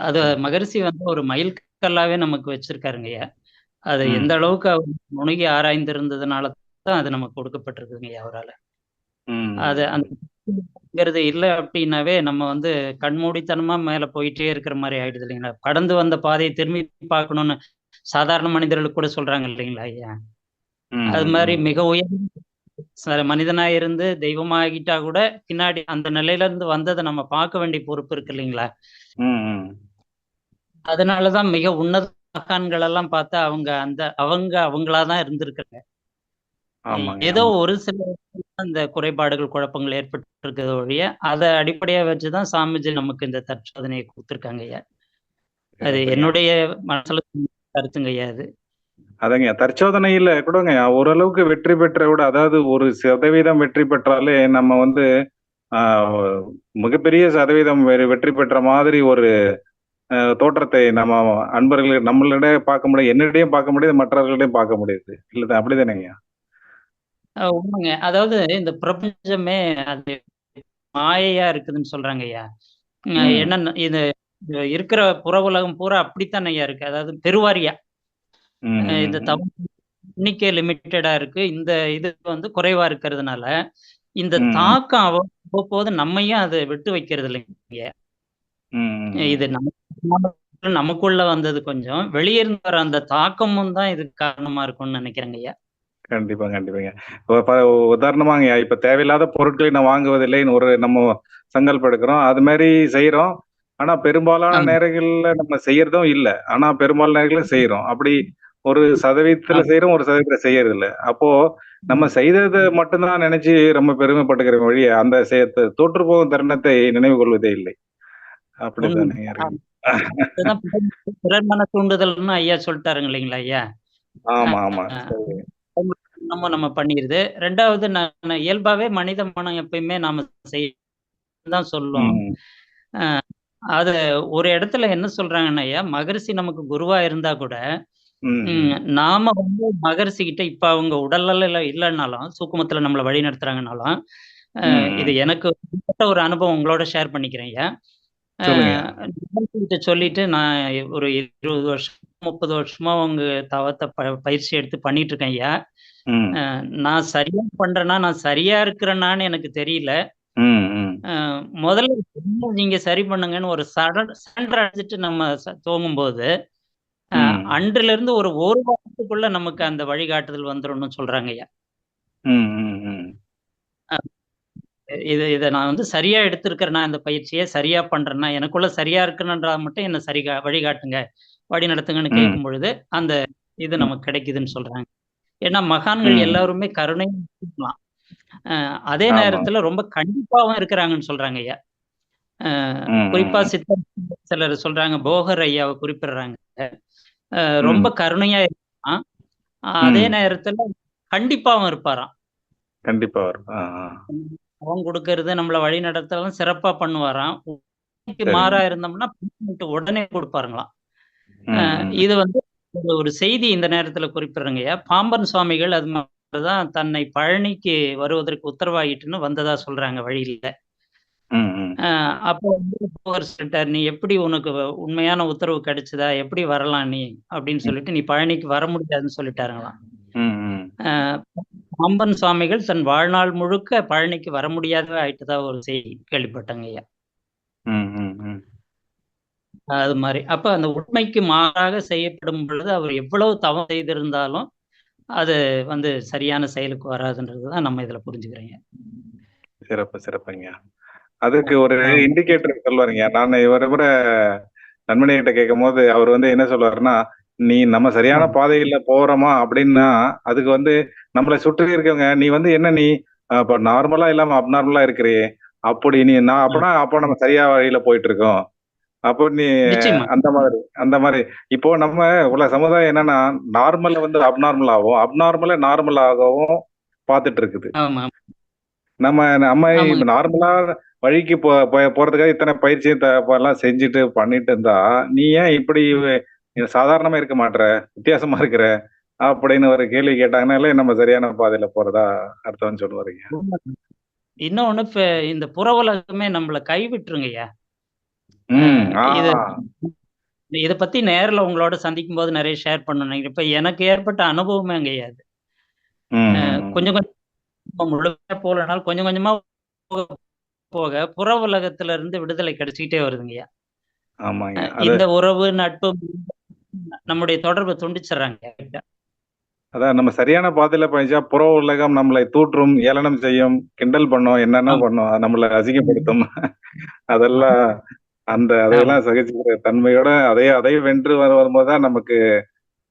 அது மகரிஷி வந்து ஒரு மைல்கல்லாவே நமக்கு வச்சிருக்காருங்கய்யா. அது எந்த அளவுக்கு அவர் நுணுகி ஆராய்ந்திருந்ததுனால தான் அது நமக்கு கொடுக்கப்பட்டிருக்குங்கய்யா அவரால. அது அந்த இல்ல அப்படின்னாவே நம்ம வந்து கண்மூடித்தனமா மேல போயிட்டே இருக்கிற மாதிரி ஆயிடுது இல்லைங்களா? கடந்து வந்த பாதையை திரும்பி பார்க்கணும்னு சாதாரண மனிதர்களுக்கு கூட சொல்றாங்க இல்லைங்களா ஐயா? அது மாதிரி மிக உயர்ந்த மனிதனா இருந்து தெய்வமாகிட்டா கூட பின்னாடி அந்த நிலையில இருந்து வந்ததை நம்ம பார்க்க வேண்டிய பொறுப்பு இருக்கு இல்லைங்களா? அதனாலதான் மிக உன்னத மகான்கள் எல்லாம் பார்த்தா அவங்களாதான் இருந்திருக்காங்க. ஏதோ ஒரு சில இந்த குறைபாடுகள் குழப்பங்கள் ஏற்பட்டு இருக்கிறத ஒழிய அதை அடிப்படையா வச்சுதான் சாமிஜி நமக்கு இந்த தற்சோதனையை கொடுத்துருக்காங்க ஐயா. அது என்னுடைய மனசுல கருத்துங்க ஐயா. அது அதங்க தற்சோதனையில கூடங்க ஓரளவுக்கு வெற்றி பெற்ற விட, அதாவது 1% வெற்றி பெற்றாலே நம்ம வந்து மிகப்பெரிய சதவீதம் வெற்றி பெற்ற மாதிரி ஒரு தோற்றத்தை நம்ம அன்பர்கள் நம்மளிடையே பார்க்க முடியும், என்னிடையும் பார்க்க முடியுது, மற்றவர்களிடையும் பார்க்க முடியுது. இல்ல அப்படிதானேங்க? உண்மைங்க. அதாவது இந்த பிரபஞ்சமே அது மாயையா இருக்குதுன்னு சொல்றாங்க ஐயா. என்ன இது இருக்கிற புற உலகம் பூரா அப்படித்தான் ஐயா இருக்கு. அதாவது பெருவாரியா இந்த தவம் எண்ணிக்கை லிமிட்டடா இருக்கு. இந்த இது வந்து குறைவா இருக்கிறதுனால இந்த தாக்கம் அவ்வப்போது நம்மையும் அதை விட்டு வைக்கிறது இல்லைங்க. இது நமக்குள்ள வந்தது கொஞ்சம் வெளியே இருந்து வர அந்த தாக்கமும் தான் இதுக்கு காரணமா இருக்கும்னு நினைக்கிறேங்க ஐயா. கண்டிப்பா கண்டிப்பாங்க. உதாரணமாங்க, இப்ப தேவையில்லாத பொருட்களை நான் வாங்குவதில்லைன்னு நம்ம சங்கல்பம் எடுக்கிறோம், அது மாதிரி செய்யறோம். ஆனா பெரும்பாலான நேரங்கள்ல நம்ம செய்யறதும் இல்லை, ஆனா பெரும்பாலான நேரங்களும் செய்யறோம். அப்படி 1% செய்யறோம், 1% செய்யறது இல்லை. அப்போ நம்ம செய்ததை மட்டும்தான் நினைச்சு ரொம்ப பெருமைப்பட்டுக்கிற வழிய அந்த தோற்று போகும் தருணத்தை நினைவு கொள்வதே இல்லை. அப்படித்தானே? பிறர் மன தூண்டுதல்னு ஐயா சொல்லிட்டாருங்க இல்லைங்களா ஐயா? ஆமா ஆமா. நம்ம பண்ணிருது. ரெண்டாவது நான் இயல்பாவே மனித மனம் எப்பயுமே நாம செய்யதான் சொல்லும். அது ஒரு இடத்துல என்ன சொல்றாங்கன்னா ஐயா, மகரிஷி நமக்கு குருவா இருந்தா கூட நாம வந்து மகரிஷி கிட்ட இப்ப அவங்க உடல்ல இல்லைன்னாலும் சூக்குமத்துல நம்மளை வழி நடத்துறாங்கனாலும் இது எனக்கு ஒரு அனுபவம் உங்களோட ஷேர் பண்ணிக்கிறேன் ஐயா. சொல்லிட்டு நான் ஒரு 20 வருஷம் 30 வருஷமா உங்க தவத்தை பயிற்சி எடுத்து பண்ணிட்டு இருக்கேன் ஐயா. நான் சரியா பண்றேன்னா நான் சரியா இருக்கிறேன்னான்னு எனக்கு தெரியல. முதல்ல நீங்க சரி பண்ணுங்கன்னு ஒரு சரண்டர் அடிச்சுட்டு நம்ம துவங்கும்போது அன்றில இருந்து ஒரு வாரத்துக்குள்ள நமக்கு அந்த வழிகாட்டுதல் வந்துரும்னு சொல்றாங்க ஐயா. இதை நான் வந்து சரியா எடுத்திருக்கிறேன்னா இந்த பயிற்சியை சரியா பண்றேன்னா எனக்குள்ள சரியா இருக்குன்றா மட்டும் என்ன வழிகாட்டுங்க, வழி நடத்துங்கன்னு கேட்கும் பொழுது அந்த இது நமக்கு கிடைக்குதுன்னு சொல்றாங்க. ஏன்னா மகான்கள் எல்லாருமே கருணை இருக்கலாம், அதே நேரத்துல ரொம்ப கண்டிப்பாவும் இருக்கிறாங்கன்னு சொல்றாங்க ஐயா. குறிப்பா சிலர் சொல்றாங்க, போகர் ஐயாவை குறிப்பிடுறாங்க, ரொம்ப கருணையா இருப்பான், அதே நேரத்துல கண்டிப்பாவும் இருப்பாராம். கண்டிப்பா அவன் கொடுக்கறது நம்மள வழி நடத்தலாம் சிறப்பா பண்ணுவாராம். மாறா இருந்தோம்னா உடனே கொடுப்பாருங்களாம். இது வந்து ஒரு செய்தி இந்த நேரத்துல குறிப்பிடுறேங்கய்யா. பாம்பன் சுவாமிகள் அது மாதிரிதான் தன்னை பழனிக்கு வருவதற்கு உத்தரவாயிட்டுன்னு வந்ததா சொல்றாங்க வழியில. அப்போ வந்து சொல்லிட்டார், நீ எப்படி உனக்கு உண்மையான உத்தரவு கிடைச்சதா, எப்படி வரலாம் நீ அப்படின்னு சொல்லிட்டு நீ பழனிக்கு வர முடியாதுன்னு சொல்லிட்டாருங்களாம். பாம்பன் சுவாமிகள் தன் வாழ்நாள் முழுக்க பழனிக்கு வர முடியாத ஆயிட்டுதான் ஒரு செய்தி கேள்விப்பட்டாங்க ஐயா. அது மாதிரி. அப்ப அந்த உண்மைக்கு மாறாக செய்யப்படும் பொழுது அவர் எவ்வளவு தவம் செய்திருந்தாலும் அது வந்து சரியான செயலுக்கு வராதுன்றதுதான் நம்ம இதுல புரிஞ்சுக்கிறீங்க. சிறப்பு சிறப்புங்க. அதுக்கு ஒரு இண்டிகேட்டர் சொல்லுவாருங்க. நான் இவரை விட நண்பனை கிட்ட கேட்கும் போது அவர் வந்து என்ன சொல்லுவாருன்னா, நீ நம்ம சரியான பாதையில போறோமா அப்படின்னா அதுக்கு வந்து நம்மளை சுற்றி இருக்கவங்க நீ வந்து என்ன நீ இப்ப நார்மலா இல்லாம அப்நார்மலா இருக்கிறியே அப்படி நீ நான் அப்பனா அப்போ நம்ம சரியா வழியில போயிட்டு இருக்கோம். அப்போ நீ நிச்சயமா. அந்த மாதிரி இப்போ நம்ம உள்ள சமுதாயம் என்னன்னா நார்மலை வந்து அப்நார்மல் நார்மலாகவும் பார்த்துட்டு இருக்குது. ஆமா நம்ம நம்ம ஆமாங்க. நார்மலா வழிக்கு போறதுக்காக இத்தனை பயிற்சி எல்லாம் செஞ்சுட்டு பண்ணிட்டு இருந்தா நீ ஏன் இப்படி சாதாரணமா இருக்க மாட்ற, வித்தியாசமா இருக்கிற அப்படின்னு ஒரு கேள்வி கேட்டாங்கனாலே நம்ம சரியான பாதையில போறதா அர்த்தம்னு சொல்லுவாருங்க. இன்னொன்னு இப்ப இந்த புற உலகமே நம்மள கைவிட்டுருங்கய்யா. இது இத பத்தி நேர்ல உங்களோட சந்திக்கும் போது நிறைய ஷேர் பண்ணணும். இப்ப எனக்கு ஏற்பட்ட அனுபவமே அங்கய்யா அது. கொஞ்சம் கொஞ்சம் முழுமையா போலனாலும் கொஞ்சம் கொஞ்சமா போக புற உலகத்துல இருந்து விடுதலை கிடைச்சிக்கிட்டே வருதுங்கய்யா. ஆமாங்க. இந்த உறவு நட்பு நம்முடைய தொடர்பை துண்டிச்சிடறாங்க. அதான் நம்ம சரியான பாதையில பயணிச்சா புற உலகம் நம்மளை தூற்றும், ஏளனம் செய்யும், கிண்டல் பண்ணும், என்னென்ன பண்ணும், நம்மளை அசிங்கப்படுத்தும். அதெல்லாம் அதையெல்லாம் சகிச்சுக்கிற தன்மையோட அதை வென்று வரும்போது தான் நமக்கு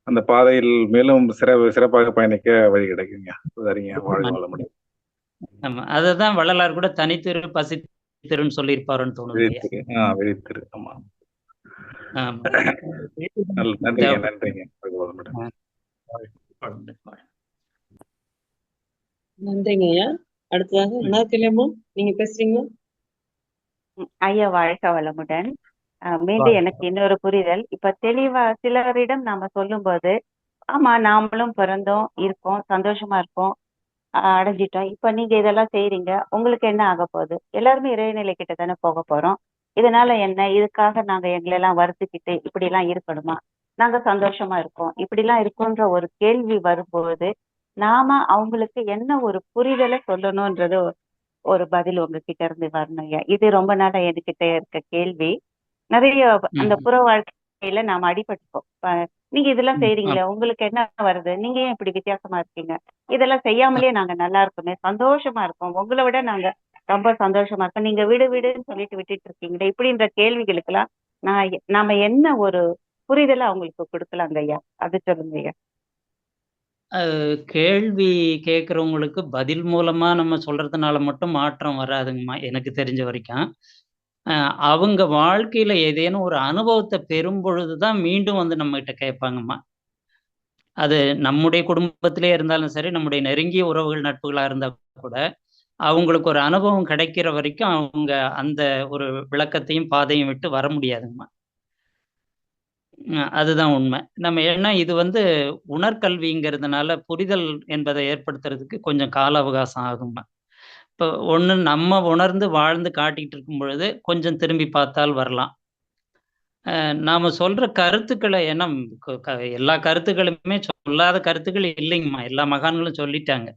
அந்த பாதையில் மேலும் சிறப்பாக பயணிக்க வழி கிடைக்குங்க. சரிங்க, வாழ்க வளமுடன். ஆமா, அதுதான் வள்ளலார் கூட தனித்திரு பசித்திருன்னு சொல்லியிருப்பாருன்னு தோணுது. விழித்திரு. ஆமா. ஆமா. நன்றிங்க நன்றிங்க. வாழ்க வளமுடன். நன்றிங்க ஐயா. அடுத்ததாக அனாத்திலியம்மா நீங்க பேசுறீங்களா? ஐயா வாழ்க வளமுடன். மீண்டும் எனக்கு இன்னொரு புரிதல். இப்ப தெளிவா சிலரிடம் நாம சொல்லும்போது ஆமா நாமளும் பிறந்தோம், இருக்கோம், சந்தோஷமா இருக்கோம், அடைஞ்சிட்டோம். இப்ப நீங்க இதெல்லாம் செய்றீங்க, உங்களுக்கு என்ன ஆக போகுது? எல்லாருமே இறைநிலை கிட்ட தானே போக போறோம். இதனால என்ன? இதுக்காக நாங்க எங்களெல்லாம் வருத்திக்கிட்டு இப்படி எல்லாம் இருக்கணுமா? நாங்க சந்தோஷமா இருக்கோம், இப்படி எல்லாம் இருக்கோன்ற ஒரு கேள்வி வரும்போது நாம அவங்களுக்கு என்ன ஒரு புரிதலை சொல்லணும்ன்றது ஒரு பதில் உங்ககிட்ட இருந்து வரணும் ஐயா. இது ரொம்ப நாளா என்கிட்ட இருக்க கேள்வி. நிறைய அந்த புற வாழ்க்கையில நாம அடிபட்டுப்போம். நீங்க இதெல்லாம் செய்றீங்களே, உங்களுக்கு என்ன வருது? நீங்க ஏன் இப்படி வித்தியாசமா இருக்கீங்க? இதெல்லாம் செய்யாமலே நாங்க நல்லா இருக்குமே, சந்தோஷமா இருக்கோம், உங்களை விட நாங்க ரொம்ப சந்தோஷமா இருக்கோம், நீங்க விடுன்னு சொல்லிட்டு விட்டுட்டு இருக்கீங்களே, இப்படின்ற கேள்விகளுக்கெல்லாம் நாம என்ன ஒரு புரிதலை அவங்களுக்கு கொடுக்கலாங்க ஐயா? அது சொல்லுங்க ஐயா. கேள்வி கேட்கறவங்களுக்கு பதில் மூலமா நம்ம சொல்றதுனால மட்டும் மாற்றம் வராதுங்கம்மா, எனக்கு தெரிஞ்ச வரைக்கும். அவங்க வாழ்க்கையில ஏதேனும் ஒரு அனுபவத்தை பெறும் பொழுதுதான் மீண்டும் வந்து நம்ம கிட்ட கேட்பாங்கம்மா. அது நம்முடைய குடும்பத்திலே இருந்தாலும் சரி, நம்முடைய நெருங்கிய உறவுகள் நட்புகளா இருந்தா கூட அவங்களுக்கு ஒரு அனுபவம் கிடைக்கிற வரைக்கும் அவங்க அந்த ஒரு விளக்கத்தையும் பாதையும் விட்டு வர முடியாதுங்கம்மா. அதுதான் உண்மை. நம்ம ஏன்னா இது வந்து உணர்கல்விங்கிறதுனால புரிதல் என்பதை ஏற்படுத்துறதுக்கு கொஞ்சம் கால அவகாசம் ஆகும்மா. இப்போ ஒண்ணு நம்ம உணர்ந்து வாழ்ந்து காட்டிட்டு இருக்கும் பொழுது கொஞ்சம் திரும்பி பார்த்தால் வரலாம். நாம சொல்ற கருத்துக்களை ஏன்னா எல்லா கருத்துக்களுமே சொல்லாத கருத்துக்கள் இல்லைங்கம்மா. எல்லா மகான்களும் சொல்லிட்டாங்க.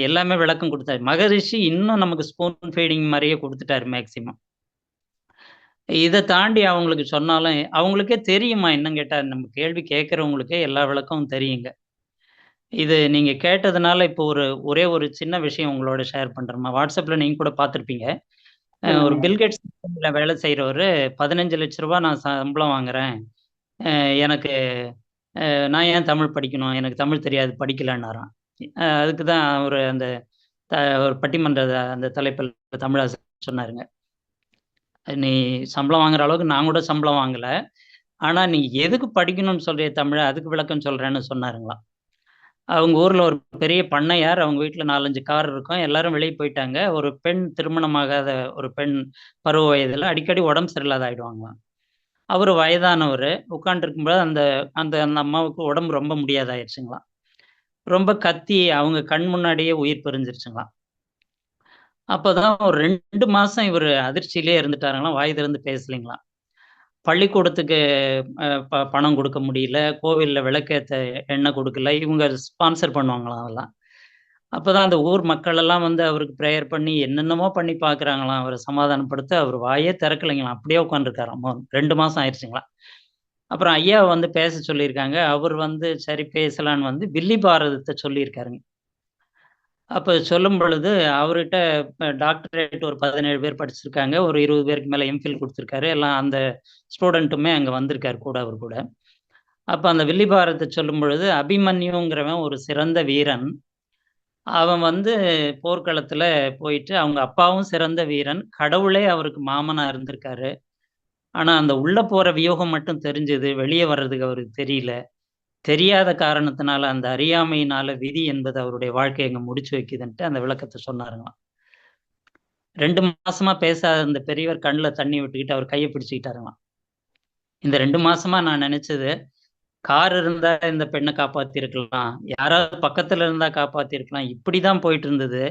எல்லாமே விளக்கம் கொடுத்தாரு. மகரிஷி இன்னும் நமக்கு ஸ்பூன் ஃபீடிங் மாதிரியே கொடுத்துட்டாரு மேக்சிமம். இதை தாண்டி அவங்களுக்கு சொன்னாலும் அவங்களுக்கே தெரியுமா, இன்னும் கேட்டா நம்ம கேள்வி கேட்கறவங்களுக்கே எல்லா விளக்கமும் தெரியுங்க. இது நீங்க கேட்டதுனால இப்போ ஒரே ஒரு சின்ன விஷயம் உங்களோட ஷேர் பண்றேம்மா. வாட்ஸ்அப்ல நீங்க கூட பார்த்துருப்பீங்க. ஒரு பில்கேட்ஸ் வேலை செய்யறவரு 15 லட்ச ரூபாய் நான் சம்பளம் வாங்குறேன், எனக்கு நான் ஏன் தமிழ் படிக்கணும், எனக்கு தமிழ் தெரியாது, படிக்கலன்னாராம். அதுக்கு தான் ஒரு அந்த ஒரு பட்டிமன்ற அந்த தலைப்பில் தமிழாசிரியர் சொன்னாருங்க, நீ சம்பளம் வாங்குற அளவுக்கு நான் கூட சம்பளம் வாங்கல, ஆனா நீ எதுக்கு படிக்கணும்னு சொல்றிய தமிழ, அதுக்கு விளக்கம் சொல்றேன்னு சொன்னாருங்களாம். அவங்க ஊர்ல ஒரு பெரிய பண்ணையார், அவங்க வீட்டுல 4-5 கார் இருக்கும், எல்லாரும் வெளியே போயிட்டாங்க. ஒரு பெண், திருமணமாகாத ஒரு பெண், பருவ வயதுல அடிக்கடி உடம்பு சரியில்லாத ஆயிடுவாங்களாம். அவர் வயதானவர் உட்காந்துருக்கும்போது அந்த அந்த அந்த அம்மாவுக்கு உடம்பு ரொம்ப முடியாதாயிருச்சுங்களாம். ரொம்ப கத்தி அவங்க கண் முன்னாடியே உயிர் பிரிஞ்சிருச்சுங்களாம். அப்போதான் ஒரு 2 மாசம் இவர் அதிர்ச்சியிலே இருந்துட்டாருங்களாம், வாய் திறந்து பேசலைங்களாம். பள்ளிக்கூடத்துக்கு பணம் கொடுக்க முடியல, கோவிலில் விளக்கேற்ற எண்ணெய் கொடுக்கல, இவங்க ஸ்பான்சர் பண்ணுவாங்களாம் அதெல்லாம். அப்பதான் அந்த ஊர் மக்கள் எல்லாம் வந்து அவருக்கு ப்ரேயர் பண்ணி என்னென்னமோ பண்ணி பார்க்குறாங்களாம் அவரை சமாதானப்படுத்த. அவர் வாயே திறக்கலைங்களாம். அப்படியே உட்காந்துருக்காராம். 2 மாசம் ஆயிடுச்சுங்களாம். அப்புறம் ஐயாவை வந்து பேச சொல்லியிருக்காங்க. அவர் வந்து சரி பேசலான்னு வந்து வில்லி பாரதத்தை சொல்லியிருக்காருங்க. அப்ப சொல்லும் பொழுது அவர்கிட்ட டாக்டரேட் ஒரு 17 பேர் படிச்சிருக்காங்க. ஒரு 20 பேருக்கு மேல எம்ஃபில் குடுத்துருக்காரு. எல்லாம் அந்த ஸ்டூடெண்ட்டுமே அங்க வந்திருக்காரு கூட அவர் கூட. அப்ப அந்த வில்லி பாரதத்த சொல்லும் பொழுது, அபிமன்யுங்கிறவன் ஒரு சிறந்த வீரன். அவன் வந்து போர்க்களத்துல போயிட்டு அவங்க அப்பாவும் சிறந்த வீரன். கடவுளே அவருக்கு மாமனா இருந்திருக்காரு. ஆனா அந்த உள்ள போற வியூகம் மட்டும் தெரிஞ்சது. வெளிய வர்றதுக்கு அவருக்கு தெரியல. தெரியாத காரணத்தினால, அந்த அறியாமையினால விதி என்பது அவருடைய வாழ்க்கைய அங்க முடிச்சு வைக்குதுன்ட்டு அந்த விளக்கத்த சொன்னாருங்களாம். 2 மாசமா பேசாத அந்த பெரியவர் கண்ல தண்ணி விட்டுக்கிட்டு அவர் கைய பிடிச்சுக்கிட்டாருங்களாம். இந்த 2 மாசமா நான் நெனச்சது, கார் இருந்தா இந்த பெண்ண காப்பாத்தியிருக்கலாம். யாராவது பக்கத்துல இருந்தா காப்பாத்தியிருக்கலாம். இப்படிதான் போயிட்டு இருந்தது.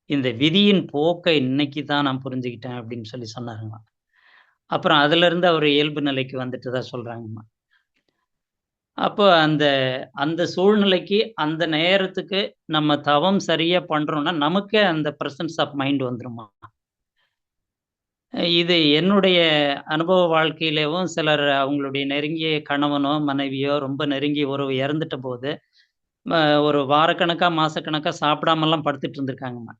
இந்த விதியின் போக்க இன்னைக்கு தான் நான் புரிஞ்சுக்கிட்டேன் அப்படின்னு சொல்லி சொன்னாருங்களாம். அப்புறம் அதிலிருந்து அவர் இயல்பு நிலைக்கு வந்துட்டதா சொல்றாங்கம்மா. அப்போ அந்த அந்த சூழ்நிலைக்கு, அந்த நேரத்துக்கு நம்ம தவம் சரியா பண்றோம்னா, நமக்கே அந்த பிரசன்ஸ் ஆஃப் மைண்ட் வந்துருமா. இது என்னுடைய அனுபவ வாழ்க்கையிலேவும் சிலர் அவங்களுடைய நெருங்கிய கணவனோ, மனைவியோ ரொம்ப நெருங்கிய உறவு இறந்துட்டபோது, ஒரு வாரக்கணக்கா, மாசக்கணக்கா சாப்பிடாமலாம் படுத்துட்டு இருந்திருக்காங்கம்மா.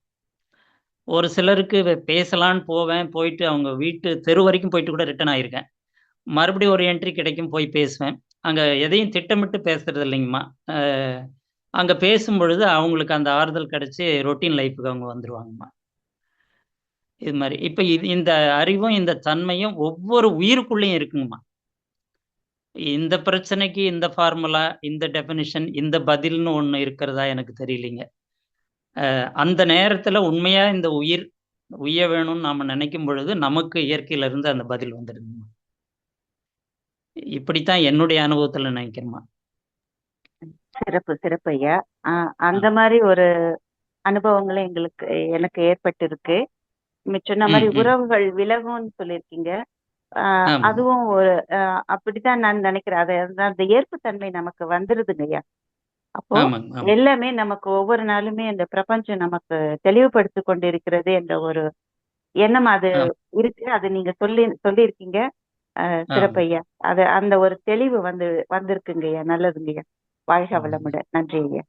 ஒரு சிலருக்கு பேசலான்னு போவேன். போயிட்டு அவங்க வீட்டு தெரு வரைக்கும் போயிட்டு கூட ரிட்டர்ன் ஆயிருக்கேன். மறுபடியும் ஒரு என்ட்ரி கிடைக்கும் போய் பேசுவேன். அங்க எதையும் திட்டமிட்டு பேசுறது இல்லைங்கம்மா. அ அங்க பேசும்பொழுது அவங்களுக்கு அந்த ஆறுதல் கிடைச்சு ரொட்டீன் லைஃப்‌க்கு அவங்க வந்துருவாங்கம்மா. இது மாரி. இப்ப இந்த அறிவும், இந்த தன்மையும் ஒவ்வொரு உயிருக்குள்ளயும் இருக்குங்கம்மா. இந்த பிரச்சனைக்கு இந்த ஃபார்முலா, இந்த டெஃபினிஷன், இந்த பதில்னு ஒண்ணு இருக்கிறதா எனக்கு தெரியலைங்க. அந்த நேரத்துல உண்மையா இந்த உயிர் உய்ய வேணும்னு நாம நினைக்கும் பொழுது, நமக்கு இயற்கையில இருந்து அந்த பதில் வந்துடுதும்மா. இப்படித்தான் என்னுடைய அனுபவத்துல நினைக்கிறேன்ம்மா. சிறப்பு, சிறப்பு ஐயா. ஆ. அந்த மாரி ஒரு அனுபவங்களும் எனக்கு ஏற்பட்டிருக்கு. நீங்க சொன்ன மாரி ம், ம். உறவுகள் விலகும்னு சொல்லியிருக்கீங்க. ஆமாங்க. அதுவும் ஒரு அப்படித்தான் நான் நினைக்கிறேன். அந்த ஏற்புத்தன்மை நமக்கு வந்துருதுங்கய்யா. அப்போ ஆமாங்க, ஆமா. எல்லாமே நமக்கு ஒவ்வொரு நாளுமே இந்த பிரபஞ்சம் நமக்கு தெளிவுபடுத்திக் கொண்டிருக்கிறது என்ற ஒரு எண்ணம் அது ஆமா, இருக்கு. அது நீங்க சொல்லியிருக்கீங்க. ஆமா. சிறப்பையா. அந்த ஒரு தெளிவு வந்திருக்குங்கய்யா. நல்லதுங்கய்யா. வாழ்க ஆமாங்க. வளமுடன். நன்றி ஐயா.